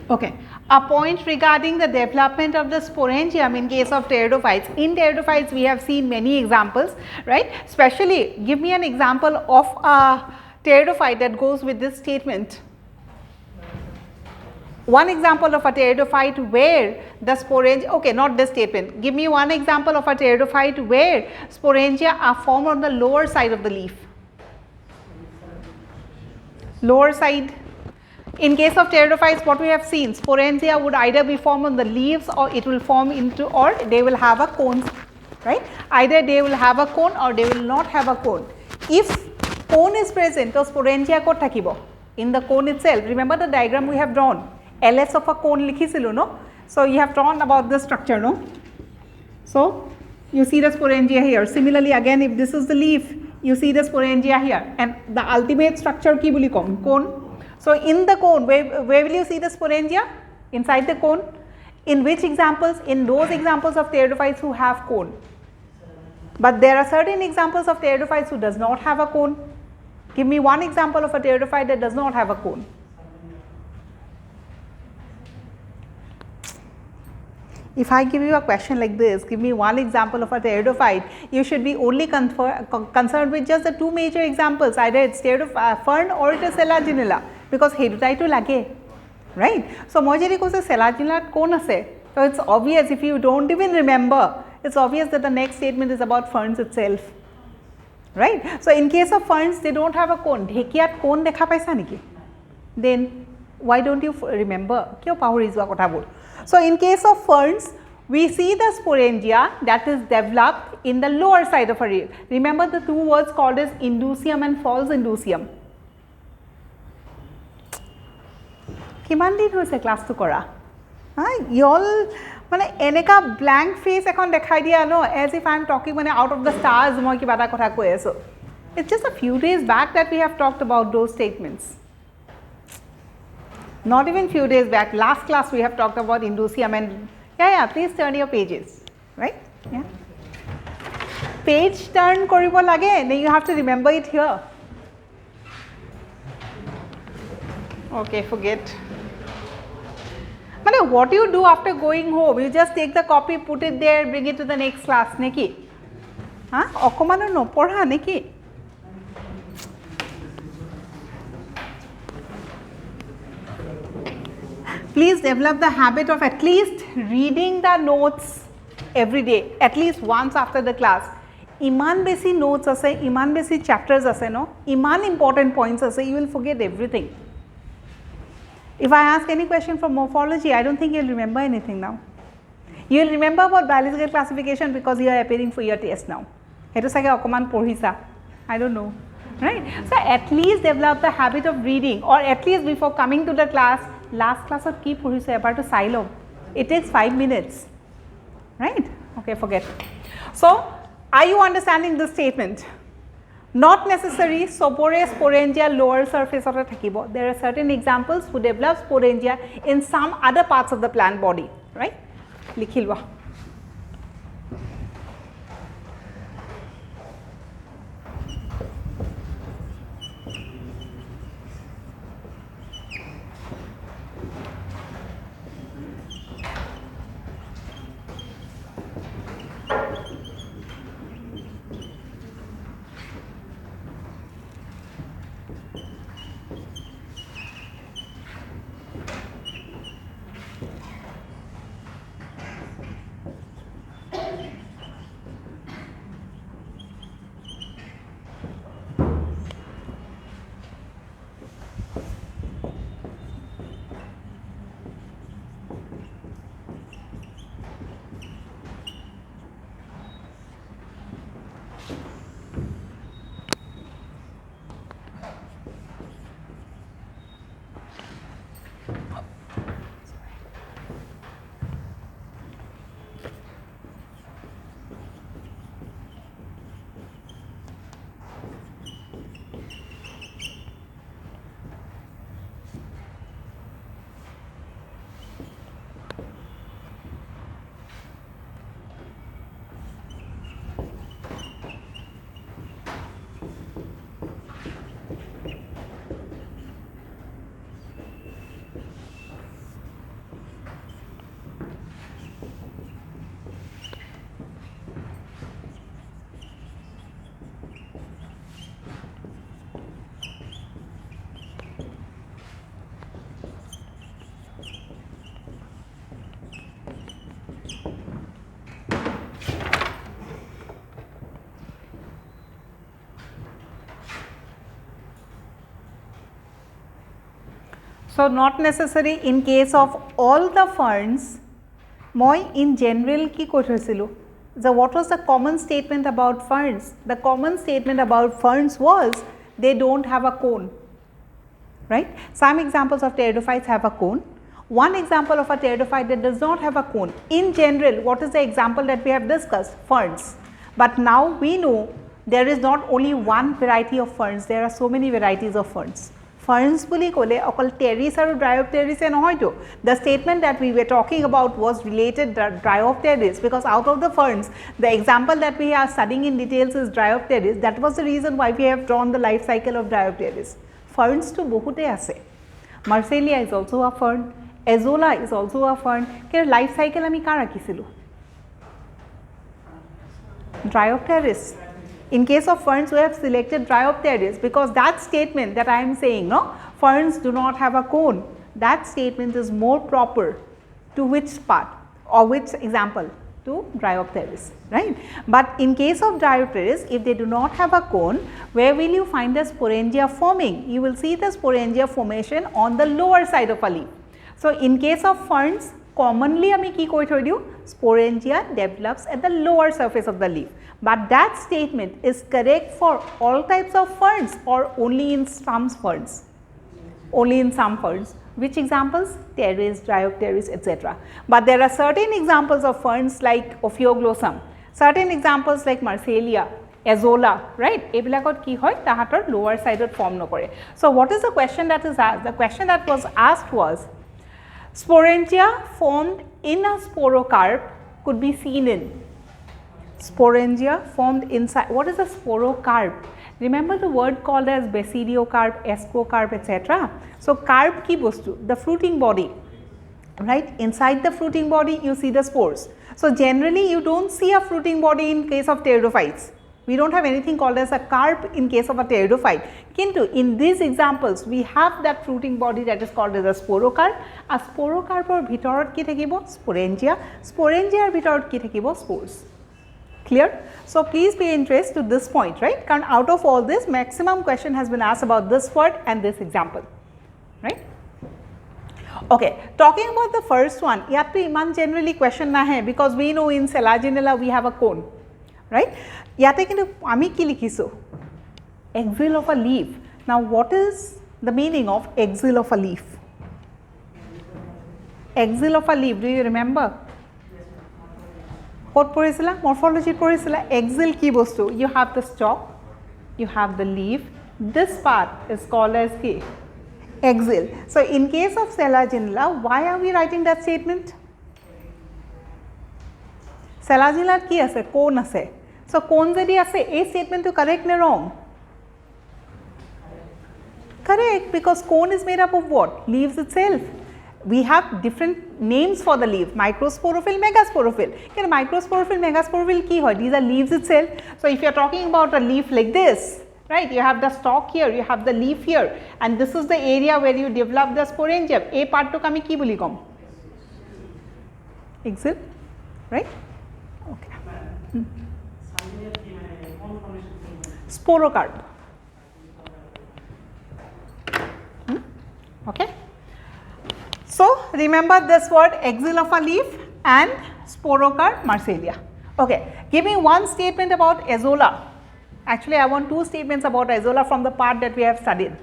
Okay, a point regarding the development of the sporangium in case of pteridophytes. In pteridophytes, we have seen many examples, right? Especially, give me an example of a pteridophyte that goes with this statement. One example of a pteridophyte where the sporangia, okay, not this statement. Give me one example of a pteridophyte where sporangia are formed on the lower side of the leaf. Lower side. In case of pteridophytes, what we have seen, sporangia would either be formed on the leaves or it will form into, or they will have a cone, right? Either they will have a cone or they will not have a cone. If cone is present, so sporangia kot thakibo in the cone itself. Remember the diagram we have drawn, LS of a cone likhisilu, no? So you have drawn about the structure, no? So you see the sporangia here. Similarly, again, if this is the leaf, you see the sporangia here, and the ultimate structure ki boli kom, cone. So in the cone, where will you see the sporangia? Inside the cone. In which examples? In those examples of pteridophytes who have cone. But there are certain examples of pteridophytes who does not have a cone. Give me one example of a pteridophyte that does not have a cone. If I give you a question like this, give me one example of a pteridophyte, you should be only concerned with just the two major examples, either it's fern or it is Salazinera, because hedutai lage, right? So moi jodi koise Salazinera cone ase, so it's obvious, if you don't even remember, it's obvious that the next statement is about ferns itself, right? So in case of ferns, they don't have a cone. Dhekiyat cone dekha paisa niki? Then why don't you remember? Kyo pahori jua kotha bol? So in case of ferns, we see the sporangia that is developed in the lower side of a rib. Remember the two words called as indusium and false indusium. Kiman din hoise class to kora? Y'all mane eneka blank face ekhon dekhai dia no, as if I am talking mane out of the stars moi kiba eta kotha koi aso. It's just a few days back that we have talked about those statements. Not even few days back, last class we have talked about indusium and please turn your pages, right? Yeah. Page turn koribo lage, then you have to remember it here. Okay, forget. But what you do after going home, you just take the copy, put it there, bring it to the next class, neki? Okomano no porha neki? Please develop the habit of at least reading the notes every day, at least once after the class. Iman besi notes ase, iman besi chapters ase no, iman important points ase, you will forget everything. If I ask any question from morphology, I don't think you'll remember anything now. You'll remember about biological classification because you are appearing for your test now. Hetu sage okoman porhisa, I don't know, right? So at least develop the habit of reading, or at least before coming to the class, last class of ki purhise ebar to silo. It takes 5 minutes, right? Okay, forget. So, are you understanding this statement? Not necessary, sobore sporangia lower surface of the thakibo. There are certain examples who develop sporangia in some other parts of the plant body, right? Likhilwa. So not necessary in case of all the ferns. Moi in general ki koi thosilu. So what was the common statement about ferns? The common statement about ferns was they don't have a cone, right? Some examples of pteridophytes have a cone. One example of a pteridophyte that does not have a cone. In general, what is the example that we have discussed? Ferns. But now we know there is not only one variety of ferns, there are so many varieties of ferns. Ferns buli kole okol pteris aru Bryopteris e nohoy to. The statement that we were talking about was related to Bryopteris, because out of the ferns, the example that we are studying in details is Bryopteris. That was the reason why we have drawn the life cycle of Bryopteris. Ferns to bahute ase. Marsalia is also a fern. Azolla is also a fern. Kero life cycle ami kar rakhisilu? Bryopteris. In case of ferns, we have selected Bryopteris because that statement that I am saying, no, ferns do not have a cone, that statement is more proper to which part or which example? To Bryopteris, right? But in case of Bryopteris, if they do not have a cone, where will you find the sporangia forming? You will see the sporangia formation on the lower side of a leaf. So in case of ferns, commonly ami ki koi thoi diu? Sporangia develops at the lower surface of the leaf. But that statement is correct for all types of ferns or only in some ferns? Only in some ferns. Which examples? Pteris, Bryopteris, etc. But there are certain examples of ferns like Ophioglossum, certain examples like Marsalia, Azolla, right? Ebilakot ki hoy tahator lower side form nokore. So what is the question that is asked? The question that was asked was, sporangia formed in a sporocarp could be seen in. Sporangia formed inside. What is a sporocarp? Remember the word called as basidiocarp, ascocarp, etc. So carp ki bostu, the fruiting body, right? Inside the fruiting body you see the spores. So generally you don't see a fruiting body in case of pteridophytes. We don't have anything called as a carp in case of a pteridophyte. Kintu in these examples we have that fruiting body that is called as a sporocarp. A sporocarp or bhitorot ki thakibo? Sporangia. Sporangia or bhitorot ki thakibo? Spores. Clear? So please pay interest to this point, right? Because out of all this, maximum question has been asked about this word and this example, right? Okay, talking about the first one, yat pe iman generally question na hai because we know in Salazinera we have a cone, right? Yate kintu ami ki likhiso? Axil of a leaf. Now what is the meaning of axil of a leaf? Axil of a leaf, do you remember? What porisila? Morphology porisila. Axil ki bostu. You have the stalk, you have the leaf. This part is called as ki? Axil. So in case of Salazinera, why are we writing that statement? Salazinera ki ase? Cone ase. So cone jodi ase, a statement to correct na wrong? Correct, because cone is made up of what? Leaves itself. We have different names for the leaf, microsporophyll, megasporophyll. Microsporophyll, megasporophyll ki hoy? These are leaves itself. So if you are talking about a leaf like this, right, you have the stalk here, you have the leaf here, and this is the area where you develop the sporangium. A part to kami ki boli kom? Axil, right? Okay. Sporocarp. Okay. So remember this word axil of a leaf and sporocarp, Marsalia. Okay, give me one statement about Azolla. Actually, I want two statements about Azolla from the part that we have studied.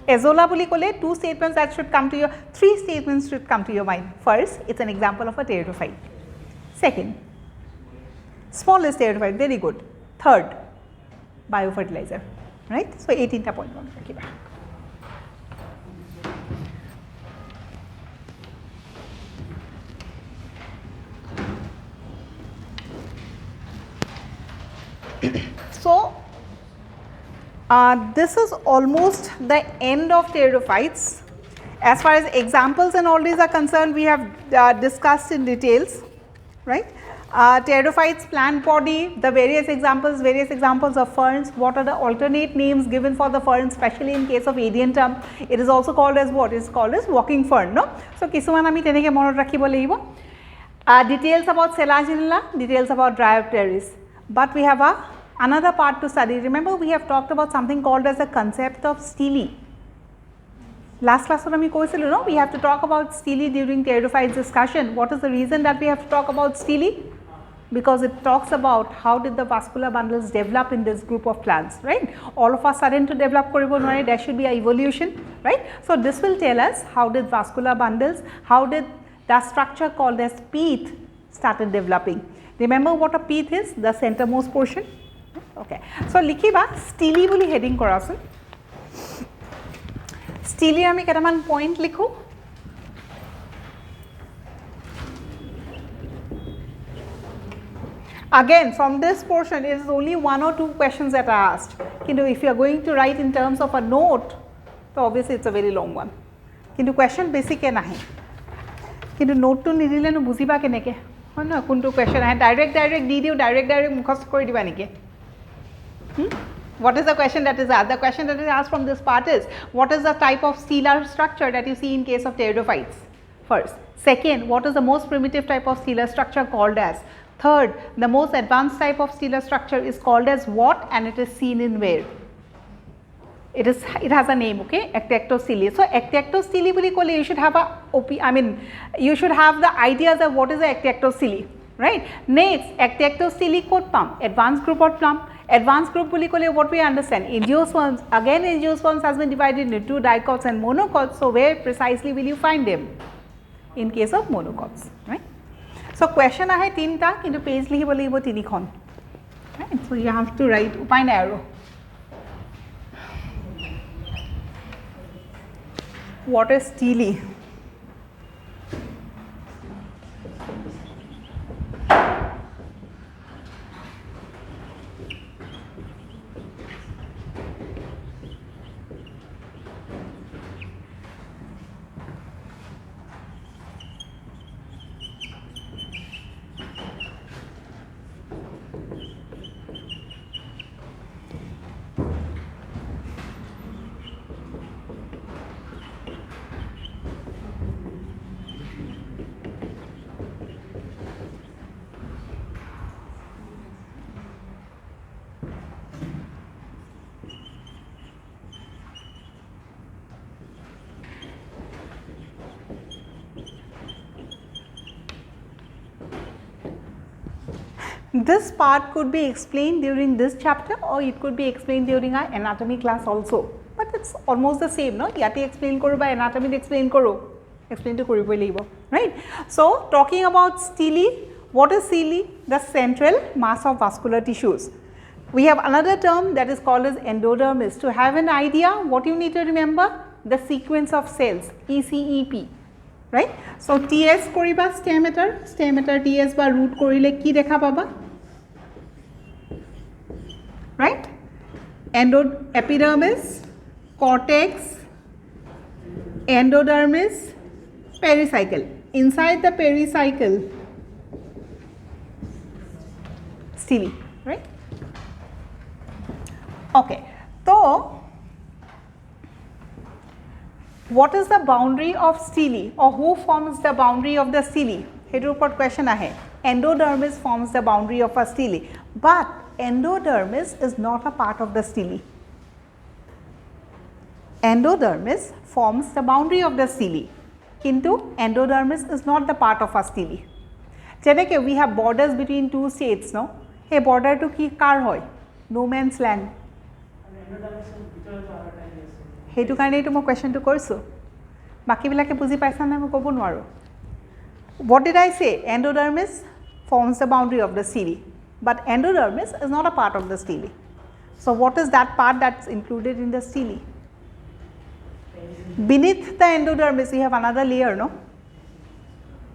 Azolla boli kole, two statements that should come to your, three statements should come to your mind. First, it's an example of a pteridophyte. Second, smallest pteridophyte, very good. Third, biofertilizer, right? So 18.1. Okay. So this is almost the end of pteridophytes. As far as examples and all these are concerned, we have discussed in details, right? Pteridophytes, plant body, the various examples of ferns. What are the alternate names given for the ferns, especially in case of adiantum? It is also called as what? It is called as walking fern, no? So kisuman ami teneke monot rakhibo lagibo. Details about Salazinera, details about Bryopteris. But we have another part to study. Remember, we have talked about something called as the concept of Steely. Last class we have to talk about Steely during pteridophytes discussion. What is the reason that we have to talk about Steely? Because it talks about how did the vascular bundles develop in this group of plants, right? All of a sudden to develop there should be an evolution, right? So this will tell us how did vascular bundles, how did the structure called as pith started developing. Remember what a pith is? The centermost portion. Okay. So likhiba Steely boli heading korasun. Steely ami ketaman point likhu. Again, from this portion, it is only 1 or 2 questions that are asked. If you are going to write in terms of a note, so obviously it's a very long one. Question basic ke nahi. Note to nidile no buziba keneke. No, kuntu question ahe direct di diu direct mukhast kori diba niki. What is the question that is asked? The question that is asked from this part is, what is the type of stellar structure that you see in case of pteridophytes? First. Second, what is the most primitive type of stellar structure called as? Third, the most advanced type of stellar structure is called as what, and it is seen in where? It has a name, okay? Ectectostele. So ectectostele boli kole you should have you should have the ideas of what is the ectectostele, right? Next, ectectostele code pump, advanced group or plump. Advanced group boli kole what we understand? Angiosperms. Again, angiosperms has been divided into 2 dicots and monocots. So where precisely will you find them? In case of monocots, right? So question ahe 3 ta, kintu page likhibo lagibo 3 khon. Right? So you have to write upine arrow. What is Steely? This part could be explained during this chapter or it could be explained during our anatomy class also, but it's almost the same, no? Yati explain koro ba anatomy explain koro, explain to koribo lagibo, right? So talking about Steely, what is Steely? The central mass of vascular tissues. We have another term that is called as endodermis. To have an idea, what you need to remember? The sequence of cells, ECEP. Right? So TS koriba stematar TS ba root korile ki dekha paba? Right? Epidermis, cortex, endodermis, pericycle. Inside the pericycle, Steely, right? Okay. So what is the boundary of Steely, or who forms the boundary of the Steely? Hetu upor question ahe. Endodermis forms the boundary of a Steely, but endodermis is not a part of the Steely. Endodermis forms the boundary of the Steely, kintu endodermis is not the part of a Steely. Jeneke we have borders between 2 states, no? Hey, border to ki kar hoy? No man's land. Hetu karone etu mo question to korsu. Baki bilake buzi paisa na mo kobo nwaro. What did I say? Endodermis forms the boundary of the Steely, but endodermis is not a part of the Steely. So what is that part that's included in the Steely? Beneath the endodermis we have another layer, no?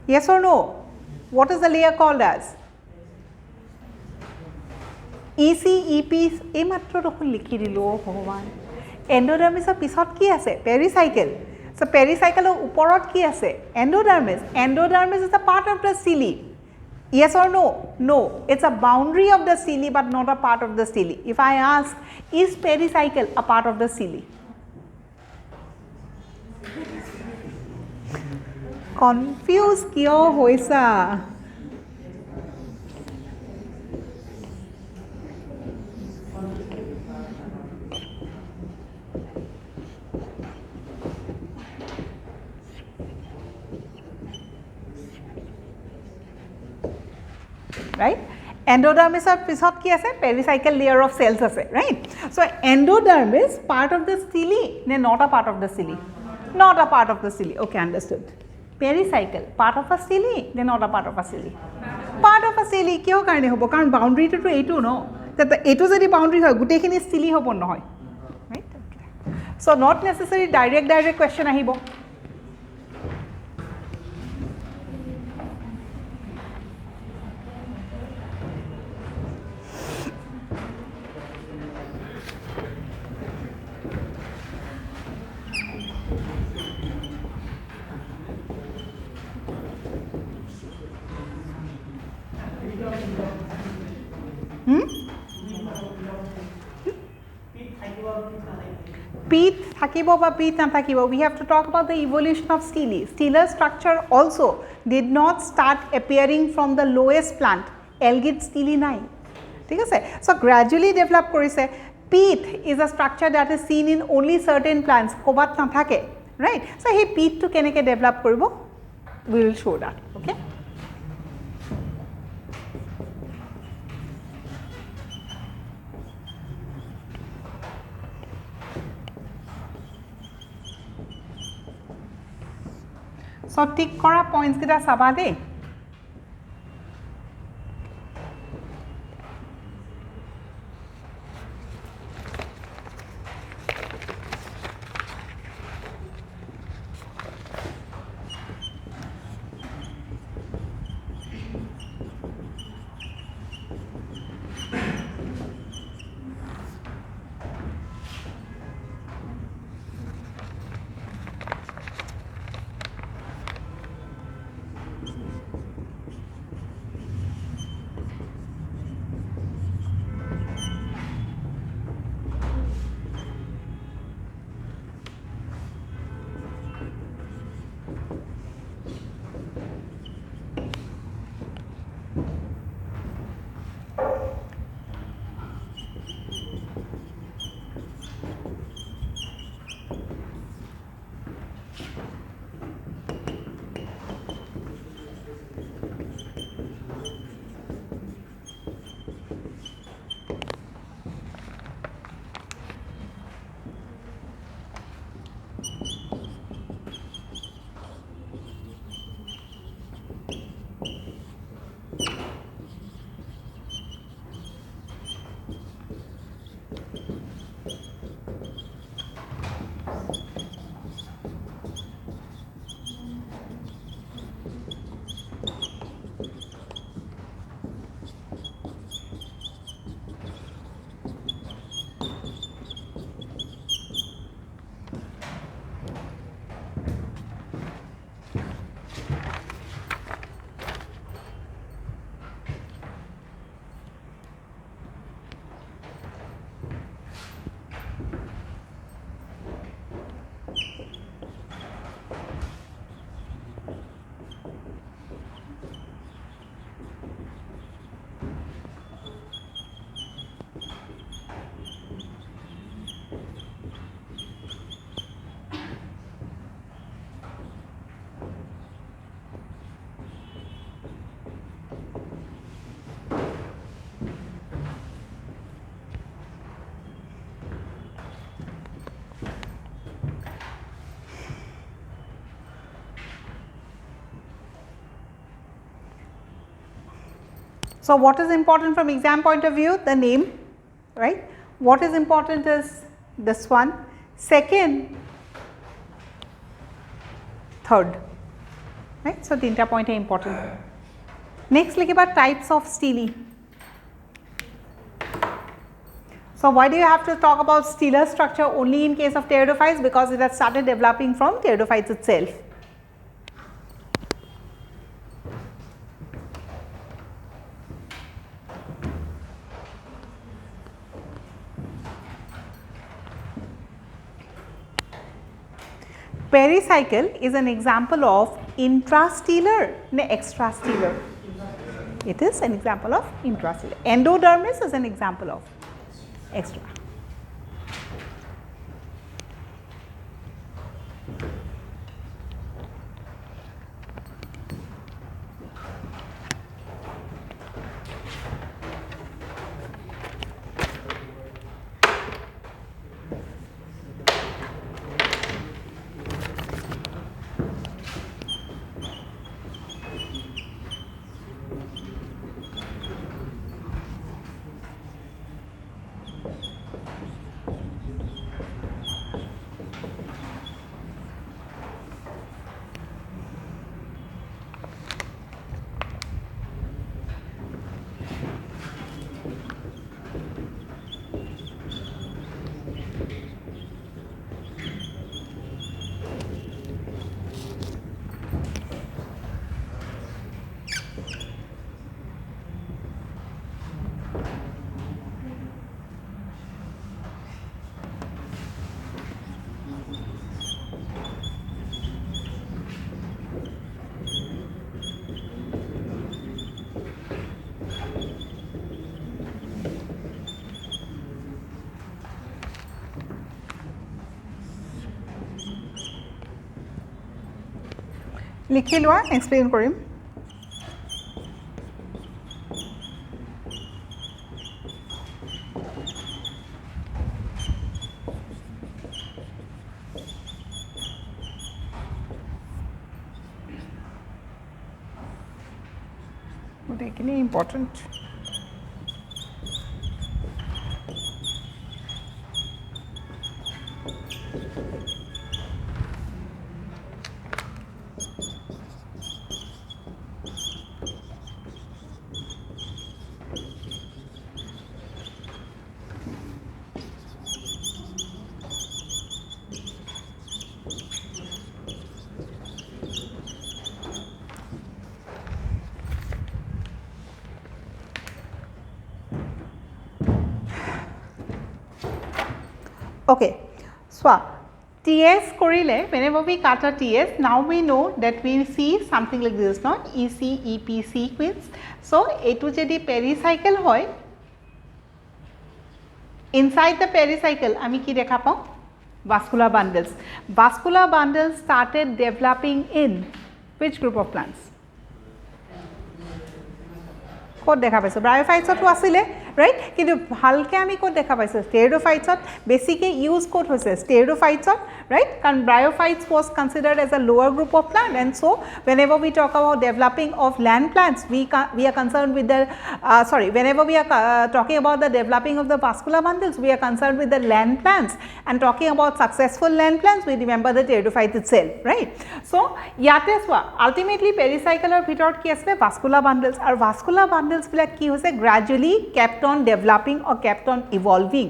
Yes or no? What is the layer called as? ECEP. E matro dokhon likhi dilo bhagwan. Endodermis er pisot ki ase? Pericycle. So pericycle er uporot ki ase? Endodermis. Endodermis is a part of the Steely. Yes or no? No. It's a boundary of the Steely but not a part of the Steely. If I ask, is pericycle a part of the Steely? Confused kyo hoisa? right? Endodermis or pisot ki ase pericycle layer of cells ase, right? So endoderm is part of the steely, ne not a part of the steely, not a part of the steely. Okay, understood. Pericycle part of a steely, ne not a part of a steely, part of a steely. Kyo karone hobo? Karon boundary to etu no, that etu jodi boundary hoy gutei khini steely hobo nohoy, right? Okay. So not necessarily direct question ahibo. Peat thakibo ba peat na thakibo. We have to talk about the evolution of Steely. Steeler structure also did not start appearing from the lowest plant. Algid Steely nai. ঠিক আছে? So gradually develop korise. Peat is a structure that is seen in only certain plants. Kobat na thake, right? So he peat to keneke develop koribo. We will show that. Okay? So tick kora points kita sabade. So what is important from exam point of view? The name, right? What is important is this one, second, third, right? So tinta point is important. Next, look about types of Steely. So why do you have to talk about steeler structure only in case of pteridophytes? Because it has started developing from pteridophytes itself. Pericycle is an example of intrastellar, no, extrastellar. It is an example of intrastellar. Endodermis is an example of extra. লিখি লোৱা explain কৰিম গোটেইখিনি important Okay, so TS korile, whenever we cut a TS, now we know that we see something like this, no? EC, EP sequence. So, etu jodi pericycle hoy, inside the pericycle, ami ki dekha pao? Vascular bundles. Vascular bundles started developing in which group of plants? Kod dekha paiso? Bryophytes to asile, right? Kintu bhalke ami kod dekha paiso? Pteridophytes basically use kod hoise pteridophytes, right? Karon bryophytes was considered as a lower group of plant, and so whenever we talk about developing of land plants, we are concerned with the whenever we are talking about the developing of the vascular bundles, we are concerned with the land plants, and talking about successful land plants, we remember the pteridophyte itself, right? So yate swa ultimately pericycle bhitor ki asle vascular bundles, and vascular bundles bilak ki hoise gradually kept on developing or kept on evolving.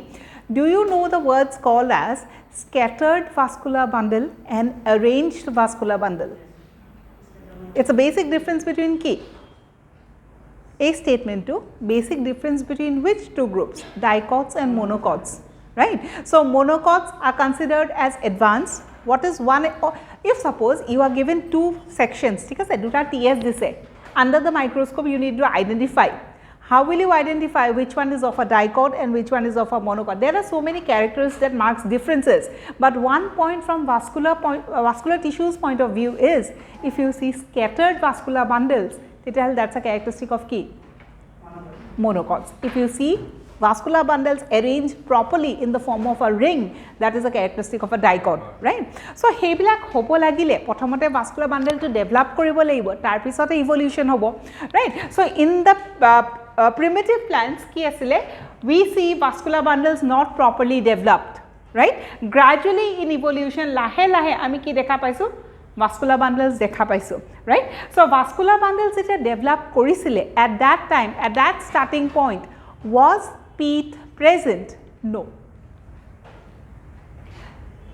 Do you know the words called as scattered vascular bundle and arranged vascular bundle? It's a basic difference between key. A statement to basic difference between which two groups? Dicots and monocots, right? So monocots are considered as advanced. What is one? If suppose you are given two sections, ठीक है, दुटा TS दिसे, under the microscope you need to identify. How will you identify which one is of a dicot and which one is of a monocot? There are so many characters that marks differences, but one point from vascular tissues point of view is, if you see scattered vascular bundles, that's a characteristic of key monocots. If you see vascular bundles arranged properly in the form of a ring, that is a characteristic of a dicot, right? So heibilak hobo lagile prothomote vascular bundle to develop koribo lagibo, tar pisote evolution hobo, right? So in the primitive plants ki asile, we see vascular bundles not properly developed, right? Gradually in evolution lahe lahe ami ki dekha paisu? Vascular bundles dekha paisu, right? So vascular bundles jeta develop korisile at that time, at that starting point, was peat present? No.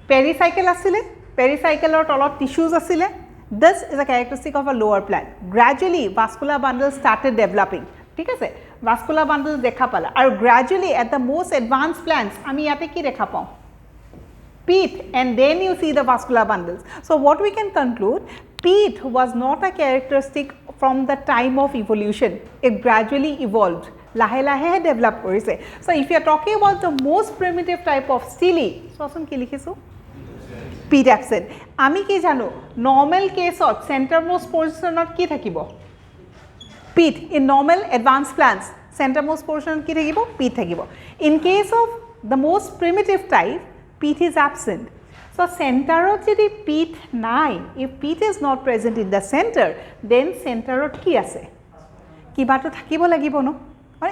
Pericycle asile, pericycle or tolot tissues asile. This is a characteristic of a lower plant. Gradually vascular bundles started developing. ঠিক আছে, vascular bundles দেখা পালা, আৰু gradually at the most advanced plants আমি ইয়াতে কি দেখা পাওঁ? Peat, and then you see the vascular bundles. So what we can conclude, peat was not a characteristic from the time of evolution. It gradually evolved. Lahe lahe develop korise. So if you are talking about the most primitive type of Steely, so asun ki likhisu? Peat absent. Ami ki jano, normal case of centermost portion ki thakibo? Peat. In normal advanced plants, centermost portion ki thakibo? Peat thakibo. In case of the most primitive type, peat is absent. So centerot jodi peat nai, if peat is not present in the center, then centerot ki ase? Kiba to thakibo lagibo no?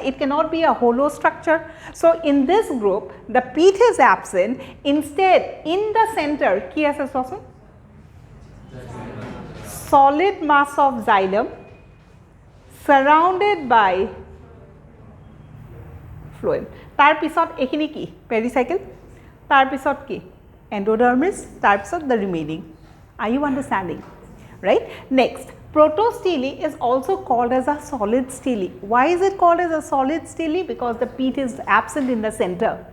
It cannot be a hollow structure. So in this group, the peat is absent. Instead, in the center, ki ase sosun? Solid mass of xylem surrounded by phloem. Tar pisot ekhini ki? Pericycle. Tar pisot ki? Endodermis. Tar pisot the remaining. Are you understanding? Right? Next, Protosteely is also called as a solid steely. Why is it called as a solid steely? Because the peat is absent in the center.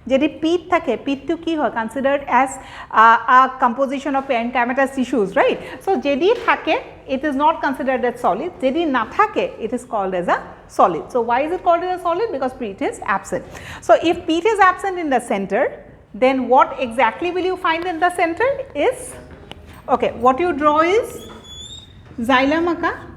Jodi peat thake, peat to ki hoy considered as a composition of parenchymatous tissues, right? So jodi thake, it is not considered as solid. Jodi na thake, it is called as a solid. So why is it called as a solid? Because peat is absent. So if peat is absent in the center, then what exactly will you find in the center is, okay, what you draw is xylem aka,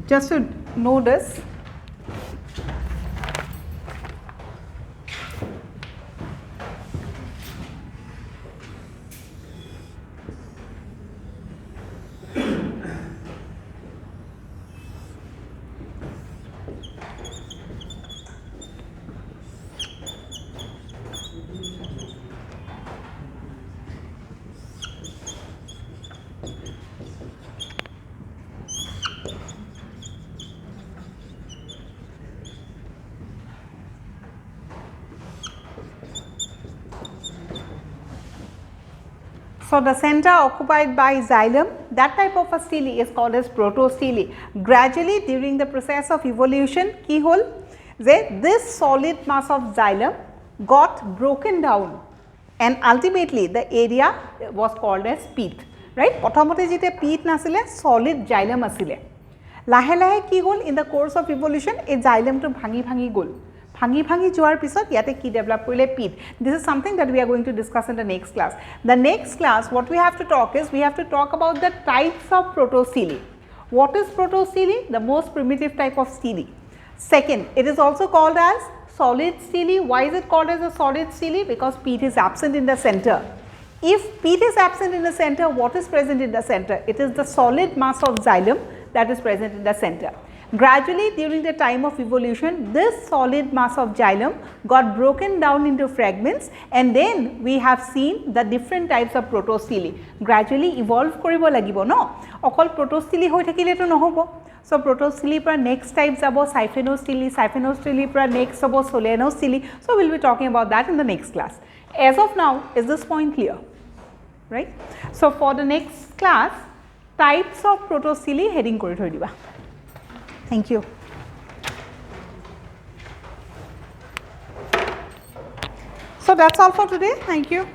just to know this. So the center occupied by xylem, that type of a stele is called as protostele. Gradually during the process of evolution, ki hol je this solid mass of xylem got broken down and ultimately the area was called as peat, right? Prothomote jete peat nasile solid xylem asile. Lahe lahe ki hol in the course of evolution ei xylem to bhangi gol. Bhangi joar pisot yate ki develop korile peat. This is something that we are going to discuss in the next class. The next class, what we have to talk is, we have to talk about the types of protostele. What is protostele? The most primitive type of stele. Second, it is also called as solid stele. Why is it called as a solid stele? Because peat is absent in the center. If peat is absent in the center, what is present in the center? It is the solid mass of xylem that is present in the center. Gradually during the time of evolution, this solid mass of xylem got broken down into fragments and then we have seen the different types of protostele. Gradually evolve koribo lagibo no, okol protostele hoi thakile to nohobo. So protostele pra next type jabo siphenostele, siphenostele pra next jabo solenostele. So we will be talking about that in the next class. As of now, is this point clear? Right? So for the next class, types of protostele heading kori thoi diba. Thank you. So that's all for today. Thank you.